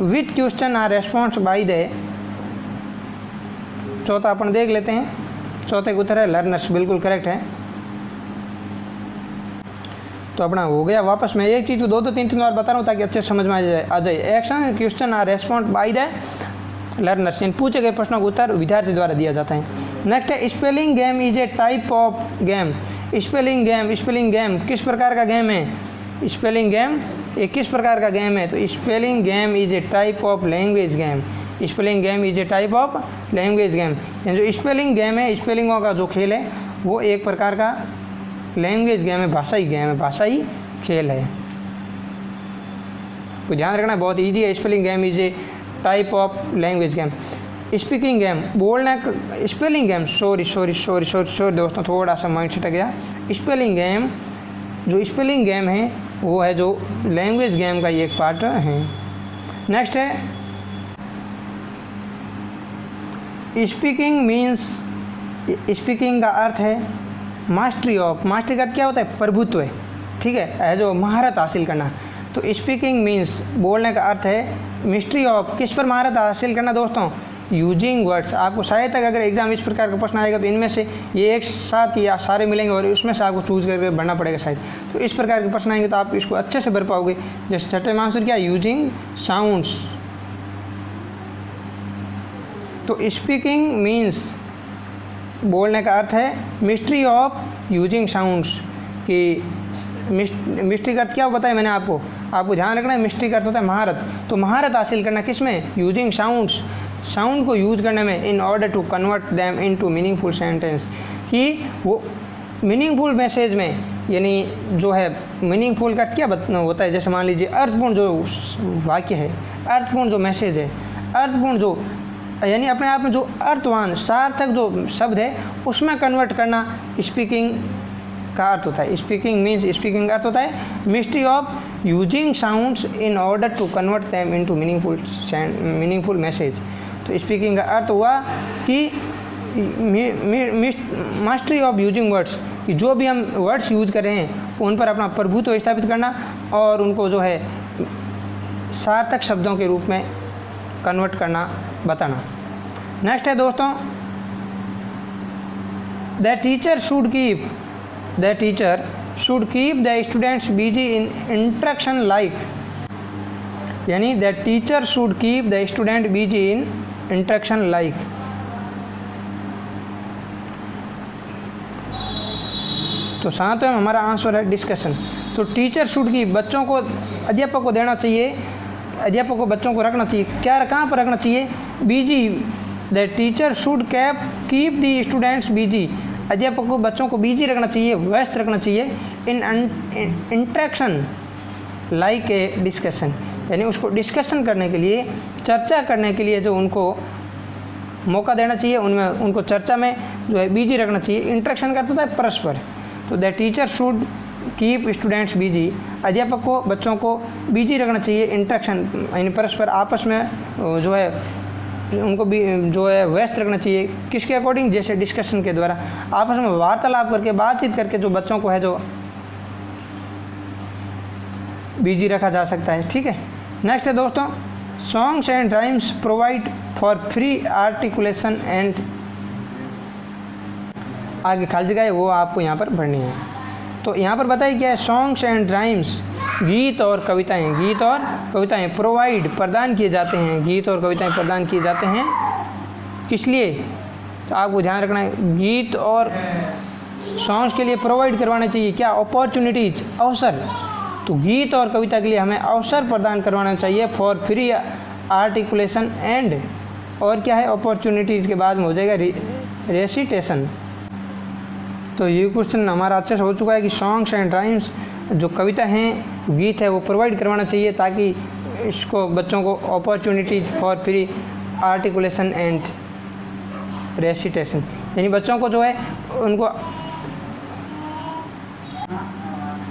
with question are response by the, चौथा अपन देख लेते हैं, चौथे का उत्तर है लर्नर्स, बिल्कुल करेक्ट है। तो अपना हो गया वापस, मैं एक चीज़ को दो तीन बार बता रहा हूँ ताकि अच्छे समझ में आ जाए। Action question are response by the learners, यानी पूछे गए प्रश्नों का उत्तर विद्यार्थी द्वारा दिया जाता है। नेक्स्ट है spelling game is a type of game, spelling game किस प्रकार का गेम है, स्पेलिंग गेम ये किस प्रकार का गेम है, तो spelling game is a type of language game, spelling game is a type of language game, यानी जो स्पेलिंग गेम है, स्पेलिंगों का जो खेल है वो एक प्रकार का लैंग्वेज गेम है, भाषाई गेम है, भाषाई खेल है। तो ध्यान रखना बहुत ईजी है, spelling game is a type of language game. Speaking game बोलने, स्पेलिंग गेम, सॉरी दोस्तों, थोड़ा सा माइंड से टक गया। स्पेलिंग गेम, जो स्पेलिंग गेम है वो है जो लैंग्वेज गेम का एक पार्ट है। नेक्स्ट है स्पीकिंग मीन्स, स्पीकिंग का अर्थ है मास्टरी ऑफ, मास्टरी का अर्थ क्या होता है, प्रभुत्व है, ठीक है, जो महारत हासिल करना। तो स्पीकिंग मीन्स बोलने का अर्थ है मिस्ट्री ऑफ, किस पर महारत हासिल करना दोस्तों, यूजिंग वर्ड्स। आपको शायद तक अगर एग्जाम इस प्रकार का प्रश्न आएगा तो इनमें से ये एक साथ या सारे मिलेंगे और उसमें से आपको चूज करके भरना पड़ेगा शायद। तो इस प्रकार के प्रश्न आएंगे तो आप इसको अच्छे से भर पाओगे। जैसे छठे में आंसर क्या, यूजिंग साउंड्स। तो स्पीकिंग मीन्स बोलने का अर्थ है मिस्ट्री ऑफ यूजिंग साउंड्स, कि मिस्ट्री का अर्थ क्या बताया मैंने आपको ध्यान रखना है, मिस्ट्री का अर्थ होता है महारत। तो महारत हासिल करना किस में, यूजिंग साउंड्स, साउंड को यूज करने में in order to convert them into meaningful sentence, कि वो मीनिंगफुल मैसेज में, यानी जो है मीनिंगफुल का क्या होता है, जैसे मान लीजिए अर्थपूर्ण जो वाक्य है, अर्थपूर्ण जो मैसेज है, अर्थपूर्ण जो यानी अपने आप में जो अर्थवान सार्थक जो शब्द है उसमें कन्वर्ट करना स्पीकिंग का अर्थ होता है। स्पीकिंग मीन्स, स्पीकिंग का अर्थ होता है mystery of using sounds in order to convert them into meaningful message. तो स्पीकिंग का अर्थ हुआ कि मास्टरी ऑफ यूजिंग वर्ड्स, कि जो भी हम वर्ड्स यूज कर रहे हैं उन पर अपना प्रभुत्व स्थापित करना और उनको जो है सार्थक शब्दों के रूप में कन्वर्ट करना, बताना। नेक्स्ट है दोस्तों, the teacher should keep the students busy in interaction like, यानी the teacher should keep the student busy in interaction like. तो सातवें हमारा आंसर है डिस्कशन। तो टीचर शुड की, बच्चों को, अध्यापक को देना चाहिए, अध्यापक को बच्चों को रखना चाहिए, क्या कहाँ पर रखना चाहिए, busy. The teacher should keep the students busy, अध्यापक को बच्चों को बिजी रखना चाहिए, व्यस्त रखना चाहिए इन इंटरेक्शन लाइक ए डिस्कशन, यानी उसको डिस्कशन करने के लिए, चर्चा करने के लिए जो उनको मौका देना चाहिए, उनमें उनको चर्चा में जो है बिजी रखना चाहिए। इंटरेक्शन का अर्थ होता है परस्पर। तो the teacher should keep students busy, अध्यापक को बच्चों को बिजी रखना चाहिए, इंटरेक्शन यानी परस्पर आपस में जो है उनको भी जो है व्यस्त रखना चाहिए। किसके अकॉर्डिंग, जैसे डिस्कशन के द्वारा आपस में वार्तालाप करके, बातचीत करके जो बच्चों को है जो बिजी रखा जा सकता है। ठीक है। नेक्स्ट है दोस्तों, songs and rhymes provide for free articulation and, आगे खाली जगह है वो आपको यहाँ पर भरनी है। तो यहाँ पर बताइए क्या है, सॉन्ग्स एंड राइम्स, गीत और कविताएं, गीत और कविताएं प्रोवाइड, प्रदान किए जाते हैं, गीत और कविताएं प्रदान किए जाते हैं। किस लिए, तो आपको ध्यान रखना है, गीत और सॉन्ग्स के लिए प्रोवाइड करवाना चाहिए क्या, अपॉर्चुनिटीज, अवसर। तो गीत और कविता के लिए हमें अवसर प्रदान करवाना चाहिए फॉर फ्री आर्टिकुलेशन एंड, और क्या है, अपॉर्चुनिटीज़ के बाद में हो जाएगा रेसिटेशन। तो ये क्वेश्चन हमारा अच्छे से हो चुका है कि सॉन्ग्स एंड राइम्स, जो कविता हैं, गीत है, वो प्रोवाइड करवाना चाहिए ताकि इसको बच्चों को opportunities for free articulation and recitation, यानी बच्चों को जो है उनको,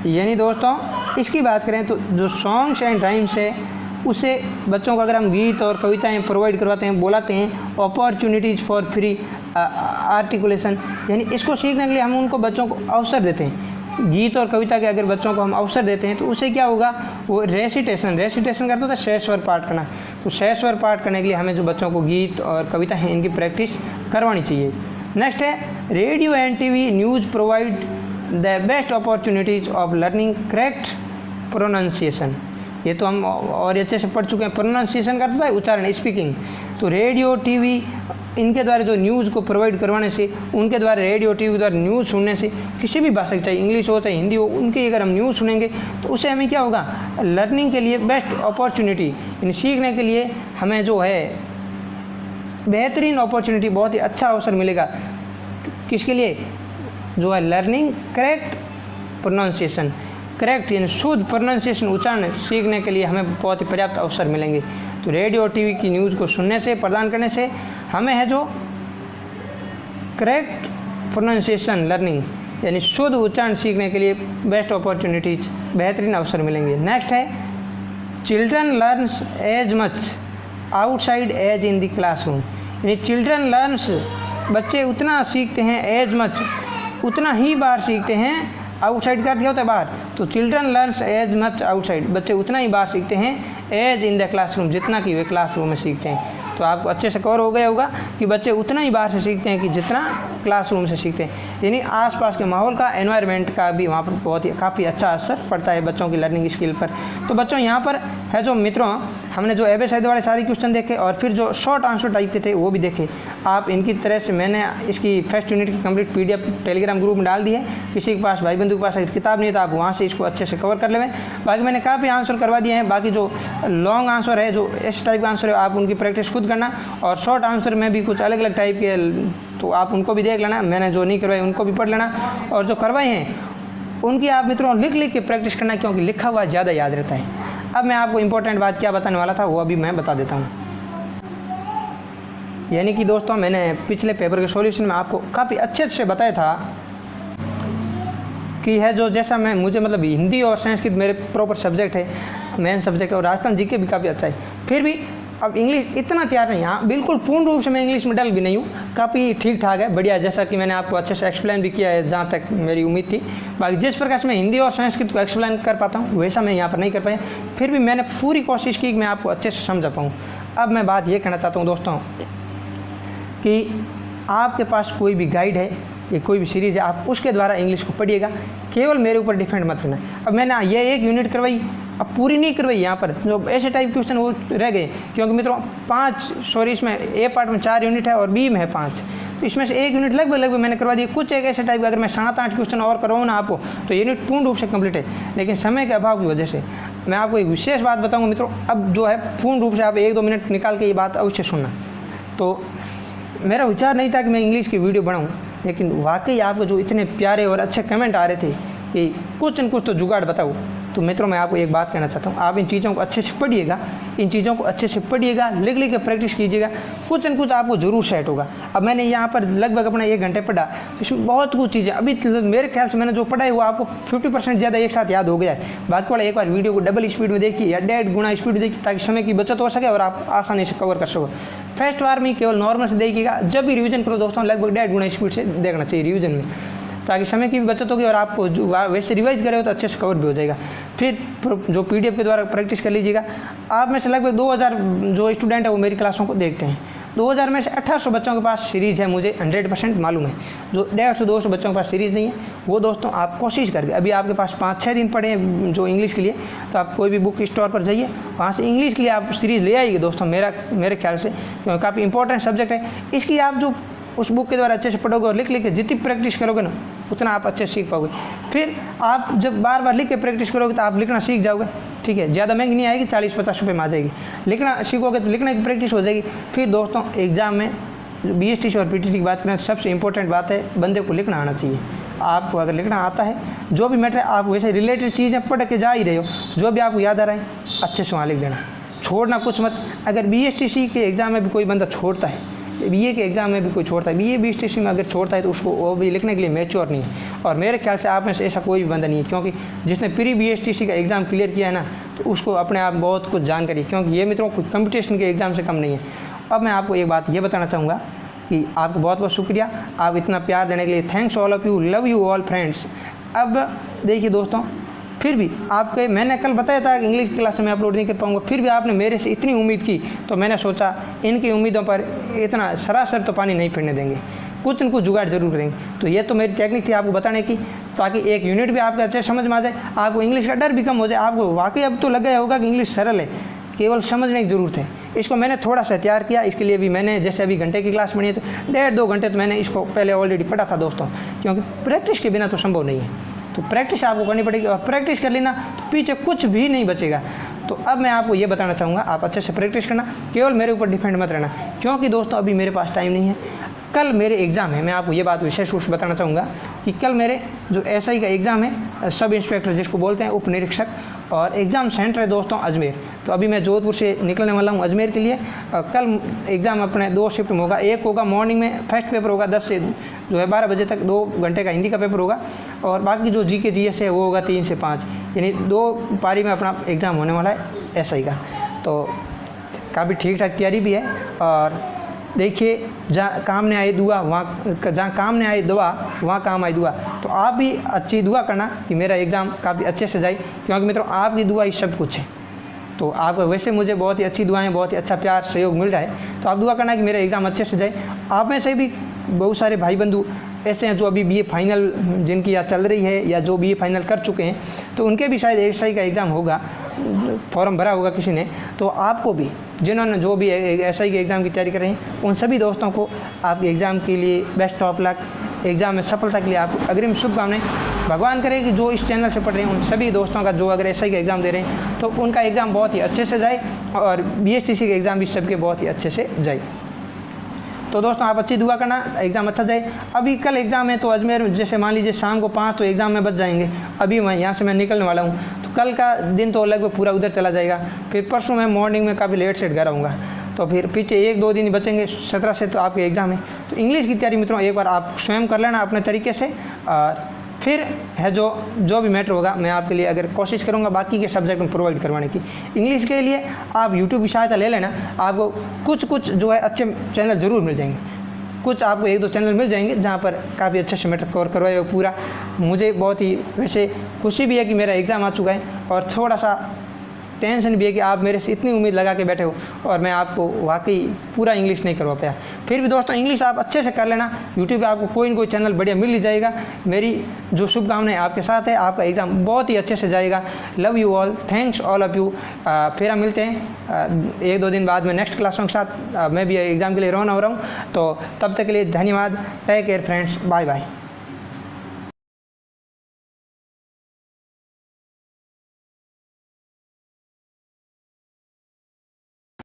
यानी दोस्तों इसकी बात करें तो जो सॉन्ग्स एंड राइम्स है उसे बच्चों को अगर हम गीत और कविताएं प्रोवाइड करवाते हैं, बोलाते हैं, अपॉर्चुनिटीज़ फॉर फ्री आर्टिकुलेशन, यानी इसको सीखने के लिए हम उनको बच्चों को अवसर देते हैं। गीत और कविता के अगर बच्चों को हम अवसर देते हैं तो उससे क्या होगा, वो रेसिटेशन का अर्थ होता है शेष स्वर पाठ करना। तो शेष स्वर पाठ करने के लिए हमें जो बच्चों को गीत और कविता हैं इनकी प्रैक्टिस करवानी चाहिए। नेक्स्ट है, radio and TV news provide the best opportunities of learning correct pronunciation. ये तो हम और अच्छे से पढ़ चुके हैं। प्रोनाउंसिएशन का अर्थ है उच्चारण, स्पीकिंग। तो रेडियो टीवी इनके द्वारा जो न्यूज़ को प्रोवाइड करवाने से, उनके द्वारा रेडियो टीवी के द्वारा न्यूज़ सुनने से, किसी भी भाषा की, चाहे इंग्लिश हो चाहे हिंदी हो, उनकी अगर हम न्यूज़ सुनेंगे तो उससे हमें क्या होगा, लर्निंग के लिए बेस्ट अपॉर्चुनिटी, यानी सीखने के लिए हमें जो है बेहतरीन अपॉर्चुनिटी, बहुत ही अच्छा अवसर मिलेगा। किसके लिए, जो है लर्निंग करेक्ट प्रोनाउंसिएशन, करेक्ट यानी शुद्ध प्रोनाउंसिएशन, उच्चारण सीखने के लिए हमें बहुत ही पर्याप्त अवसर मिलेंगे। तो रेडियो और टीवी की न्यूज़ को सुनने से, प्रदान करने से हमें है जो करेक्ट प्रोनाउंसिएशन लर्निंग, यानी शुद्ध उच्चारण सीखने के लिए बेस्ट अपॉर्चुनिटीज, बेहतरीन अवसर मिलेंगे। नेक्स्ट है, children learns as much outside as in the classroom, यानी चिल्ड्रन लर्न्स, बच्चे उतना सीखते हैं, एज मच उतना ही बार सीखते हैं, आउटसाइड का क्या होता है, बाहर। तो children learns as much outside, बच्चे उतना ही बार सीखते हैं, एज इन द क्लासरूम, जितना कि वे क्लासरूम में सीखते हैं। तो आपको अच्छे से कवर हो गया होगा कि बच्चे उतना ही बाहर से सीखते हैं कि जितना क्लासरूम से सीखते हैं, यानी आसपास के माहौल का, एनवायरनमेंट का भी वहाँ पर बहुत ही काफ़ी अच्छा असर पड़ता है बच्चों की लर्निंग स्किल पर। तो बच्चों यहाँ पर है जो मित्रों हमने जो एबीसीडी वाले सारे क्वेश्चन देखे और फिर जो शॉर्ट आंसर टाइप के थे वो भी देखे। आप इनकी तरह से मैंने इसकी फर्स्ट यूनिट की कंप्लीट PDF टेलीग्राम ग्रुप में डाल दी है। किसी के पास भाई बंधु के पास अगर किताब नहीं है तो आप वहाँ से इसको अच्छे से कवर कर लें। बाकी मैंने काफ़ी आंसर करवा दिए हैं। बाकी जो लॉन्ग आंसर है, जो इस टाइप का आंसर है, आप उनकी प्रैक्टिस खुद करना। और शॉर्ट आंसर में भी कुछ अलग अलग टाइप के, तो आप उनको भी देख लेना। मैंने जो नहीं करवाए उनको भी पढ़ लेना, और जो करवाए हैं उनकी आप मित्रों लिख के प्रैक्टिस करना, क्योंकि लिखा हुआ ज़्यादा याद रहता है। अब मैं आपको इंपॉर्टेंट बात क्या बताने वाला था वो अभी मैं बता देता हूँ। यानी कि दोस्तों मैंने पिछले पेपर के सॉल्यूशन में आपको काफ़ी अच्छे से बताया था कि है जो जैसा मुझे मतलब हिंदी और संस्कृत मेरे प्रॉपर सब्जेक्ट है, मेन सब्जेक्ट है, और राजस्थान जीके भी काफ़ी अच्छा है। फिर भी अब इंग्लिश इतना तैयार नहीं, हाँ बिल्कुल पूर्ण रूप से मैं इंग्लिश में डल भी नहीं हूँ, काफ़ी ठीक ठाक है, बढ़िया, जैसा कि मैंने आपको अच्छे से एक्सप्लेन भी किया है जहाँ तक मेरी उम्मीद थी। बाकी जिस प्रकार से मैं हिंदी और संस्कृत को एक्सप्लेन कर पाता हूँ वैसा मैं यहाँ पर नहीं कर पाया। फिर भी मैंने पूरी कोशिश की कि मैं आपको अच्छे से समझा पाऊँ। अब मैं बात ये कहना चाहता हूँ दोस्तों कि आपके पास कोई भी गाइड है या कोई भी सीरीज़ है, आप उसके द्वारा इंग्लिश को पढ़िएगा, केवल मेरे ऊपर डिपेंड मत रहना। अब मैंने ये एक यूनिट करवाई, अब पूरी नहीं करवाई, यहाँ पर जो ऐसे टाइप क्वेश्चन वो रह गए, क्योंकि मित्रों इसमें ए पार्ट में 4 यूनिट है और बी में है 5, तो इसमें से एक यूनिट लगभग मैंने करवा दी। कुछ एक ऐसे टाइप अगर मैं 7-8 क्वेश्चन और करवाऊँ ना आपको तो यूनिट पूर्ण रूप से कंप्लीट है, लेकिन समय के अभाव की वजह से मैं आपको एक विशेष बात बताऊँगा मित्रों। अब जो है पूर्ण रूप से आप 1-2 मिनट निकाल के ये बात अवश्य सुनना। तो मेरा विचार नहीं था कि मैं इंग्लिश की वीडियो बनाऊँ, लेकिन वाकई आपको जो इतने प्यारे और अच्छे कमेंट आ रहे थे कि कुछ न कुछ तो जुगाड़ बताओ, तो मित्रों मैं आपको एक बात कहना चाहता हूँ, आप इन चीज़ों को अच्छे से पढ़िएगा, इन चीज़ों को अच्छे से पढ़िएगा, लिख के प्रैक्टिस कीजिएगा, कुछ न कुछ आपको ज़रूर सेट होगा। अब मैंने यहाँ पर लगभग अपना 1 घंटे पढ़ा, इसमें बहुत कुछ चीज़ें अभी मेरे ख्याल से मैंने जो पढ़ा है वो आपको 50% ज़्यादा एक साथ याद हो गया है। बाकी वाला एक बार वीडियो को डबल स्पीड में देखिए या 1.5 गुना स्पीड में देखिए, ताकि समय की बचत हो सके और आप आसानी से कवर कर सको। फर्स्ट बार में केवल नॉर्मल से देखिएगा, जब भी रिवीजन करो दोस्तों लगभग 1.5 गुना स्पीड से देखना चाहिए रिवीजन में, ताकि समय की भी बचत होगी और आपको जो वैसे रिवाइज करे हो तो अच्छे से कवर भी हो जाएगा। फिर जो PDF के द्वारा प्रैक्टिस कर लीजिएगा। आप में से लगभग 2000 जो स्टूडेंट है वो मेरी क्लासों को देखते हैं, 2000 में से 1800 बच्चों के पास सीरीज़ है, मुझे 100% मालूम है। जो 150-200 बच्चों के पास सीरीज़ नहीं है वो दोस्तों आप कोशिश करके, अभी आपके पास 5-6 दिन पड़े हैं जो इंग्लिश के लिए, तो आप कोई भी बुक स्टोर पर जाइए, वहाँ से इंग्लिश के लिए आप सीरीज़ ले आइए दोस्तों। मेरे ख्याल से क्योंकि काफ़ी इंपॉर्टेंट सब्जेक्ट है, इसकी आप जो उस बुक के द्वारा अच्छे से पढ़ोगे और लिख के जितनी प्रैक्टिस करोगे ना उतना आप अच्छे से सीख पाओगे। फिर आप जब बार बार लिख के प्रैक्टिस करोगे तो आप लिखना सीख जाओगे, ठीक है, ज़्यादा महंगी नहीं आएगी, 40-50 रुपये में आ जाएगी। लिखना सीखोगे तो लिखने की प्रैक्टिस हो जाएगी। फिर दोस्तों एग्ज़ाम में BSTC और PTT की बात करें तो सबसे इंपॉर्टेंट बात है बंदे को लिखना आना चाहिए। आपको अगर लिखना आता है, जो भी मैटर आप वैसे रिलेटेड चीज़ें पढ़ के जा ही रहे हो, जो भी आपको याद आ रहा है अच्छे से वहाँ लिख देना, छोड़ना कुछ मत। अगर BSTC के एग्ज़ाम में भी कोई बंदा छोड़ता है, BA के एग्ज़ाम में भी कोई छोड़ता है, BA BSTC में अगर छोड़ता है तो उसको वो भी लिखने के लिए मैच्योर नहीं है। और मेरे ख्याल से आप में से ऐसा कोई भी बंदा नहीं है, क्योंकि जिसने प्री BSTC का एग्ज़ाम क्लियर किया है ना तो उसको अपने आप बहुत कुछ जानकारी, क्योंकि ये मित्रों कुछ कंपटीशन के एग्ज़ाम से कम नहीं है। अब मैं आपको एक बात ये बताना चाहूँगा कि आपको बहुत बहुत शुक्रिया, आप इतना प्यार देने के लिए। Thanks all of you, love you all friends. अब देखिए दोस्तों, फिर भी आपके मैंने कल बताया था कि इंग्लिश की क्लास में अपलोड नहीं कर पाऊंगा, फिर भी आपने मेरे से इतनी उम्मीद की, तो मैंने सोचा इनकी उम्मीदों पर इतना सरासर तो पानी नहीं फिरने देंगे, कुछ न कुछ जुगाड़ जरूर करेंगे। तो ये तो मेरी टेक्निक थी आपको बताने की, ताकि एक यूनिट भी आपके अच्छे समझ में आ जाए, आपको इंग्लिश का डर भी कम हो जाए। आपको वाकई अब तो लग गया होगा कि इंग्लिश सरल है, केवल समझने की ज़रूरत है। इसको मैंने थोड़ा सा तैयार किया, इसके लिए भी मैंने जैसे अभी घंटे की क्लास बनी है तो 1.5-2 घंटे तो मैंने इसको पहले ऑलरेडी पढ़ा था दोस्तों, क्योंकि प्रैक्टिस के बिना तो संभव नहीं है। तो प्रैक्टिस आपको करनी पड़ेगी, और प्रैक्टिस कर लेना तो पीछे कुछ भी नहीं बचेगा। तो अब मैं आपको ये बताना चाहूँगा, आप अच्छे से प्रैक्टिस करना, केवल मेरे ऊपर डिपेंड मत रहना, क्योंकि दोस्तों अभी मेरे पास टाइम नहीं है। कल मेरे एग्ज़ाम है, मैं आपको ये बात विशेष रूप से बताना चाहूँगा कि कल मेरे जो SI का एग्ज़ाम है, सब इंस्पेक्टर जिसको बोलते हैं, उप निरीक्षक, और एग्ज़ाम सेंटर है दोस्तों अजमेर। तो अभी मैं जोधपुर से निकलने वाला हूँ अजमेर के लिए। कल एग्ज़ाम अपने 2 शिफ्ट में होगा, एक होगा मॉर्निंग में, फर्स्ट पेपर होगा 10 से जो है 12 बजे तक, 2 घंटे का हिंदी का पेपर होगा, और बाकी जो GK GS है वो होगा 3 से 5, यानी 2 पारी में अपना एग्ज़ाम होने वाला है SI का। तो काफ़ी ठीक ठाक तैयारी भी है। और देखिए, जहाँ काम ने आए दुआ जहाँ काम ने आए दवा वहाँ काम आई दुआ। तो आप भी अच्छी दुआ करना कि मेरा एग्ज़ाम काफ़ी अच्छे से जाए, क्योंकि मित्रों आपकी दुआ ही सब कुछ है। तो आप वैसे मुझे बहुत ही अच्छी दुआएं, बहुत ही अच्छा प्यार सहयोग मिल रहा है, तो आप दुआ करना कि मेरा एग्ज़ाम अच्छे से जाए। आप में से भी बहुत सारे भाई बंधु ऐसे हैं जो अभी बीए फाइनल जिनकी या चल रही है या जो बीए फाइनल कर चुके हैं, तो उनके भी शायद एसआई का एग्ज़ाम होगा, फॉर्म भरा होगा किसी ने। तो आपको भी जिन्होंने जो भी एसआई के एग्ज़ाम की तैयारी कर रहे हैं, उन सभी दोस्तों को आपके एग्ज़ाम के लिए बेस्ट ऑफ लक, एग्ज़ाम में सफलता के लिए आपको अग्रिम शुभकामनाएं। भगवान करे कि जो इस चैनल से पढ़ रहे हैं उन सभी दोस्तों का जो अगर एसआई का एग्ज़ाम दे रहे हैं तो उनका एग्ज़ाम बहुत ही अच्छे से जाए और बीएसटीसी के एग्ज़ाम भी सबके बहुत ही अच्छे से जाए। तो दोस्तों आप अच्छी दुआ करना, एग्ज़ाम अच्छा जाए। अभी कल एग्ज़ाम है तो अजमेर में जैसे मान लीजिए शाम को 5 तो एग्ज़ाम में बच जाएंगे। अभी मैं यहाँ से मैं निकलने वाला हूँ, तो कल का दिन तो लगभग पूरा उधर चला जाएगा। फिर परसों मैं मॉर्निंग में काफ़ी लेट सेट घर आऊँगा, तो फिर पीछे 1-2 दिन ही बचेंगे। 17 से तो आपके एग्ज़ाम है। तो इंग्लिश की तैयारी मित्रों एक बार आप स्वयं कर लेना अपने तरीके से, और फिर है जो भी मैटर होगा मैं आपके लिए अगर कोशिश करूंगा बाकी के सब्जेक्ट में प्रोवाइड करवाने की। इंग्लिश के लिए आप यूट्यूब की सहायता ले लेना, आपको कुछ जो है अच्छे चैनल ज़रूर मिल जाएंगे। कुछ आपको 1-2 चैनल मिल जाएंगे जहाँ पर काफ़ी अच्छे से मैटर कवर करवाए पूरा। मुझे बहुत ही वैसे खुशी भी है कि मेरा एग्ज़ाम आ चुका है, और थोड़ा सा टेंशन भी है कि आप मेरे से इतनी उम्मीद लगा के बैठे हो और मैं आपको वाकई पूरा इंग्लिश नहीं करवा पाया। फिर भी दोस्तों इंग्लिश आप अच्छे से कर लेना, यूट्यूब पे आपको कोई ना कोई चैनल बढ़िया मिल ही जाएगा। मेरी जो शुभकामनाएं आपके साथ है, आपका एग्ज़ाम बहुत ही अच्छे से जाएगा। Love you all, thanks all of you. फिर हम मिलते हैं 1-2 दिन बाद में नेक्स्ट क्लासों के साथ। मैं भी एग्ज़ाम के लिए रवाना हो रहा हूँ, तो तब तक के लिए धन्यवाद। Take care friends, bye bye.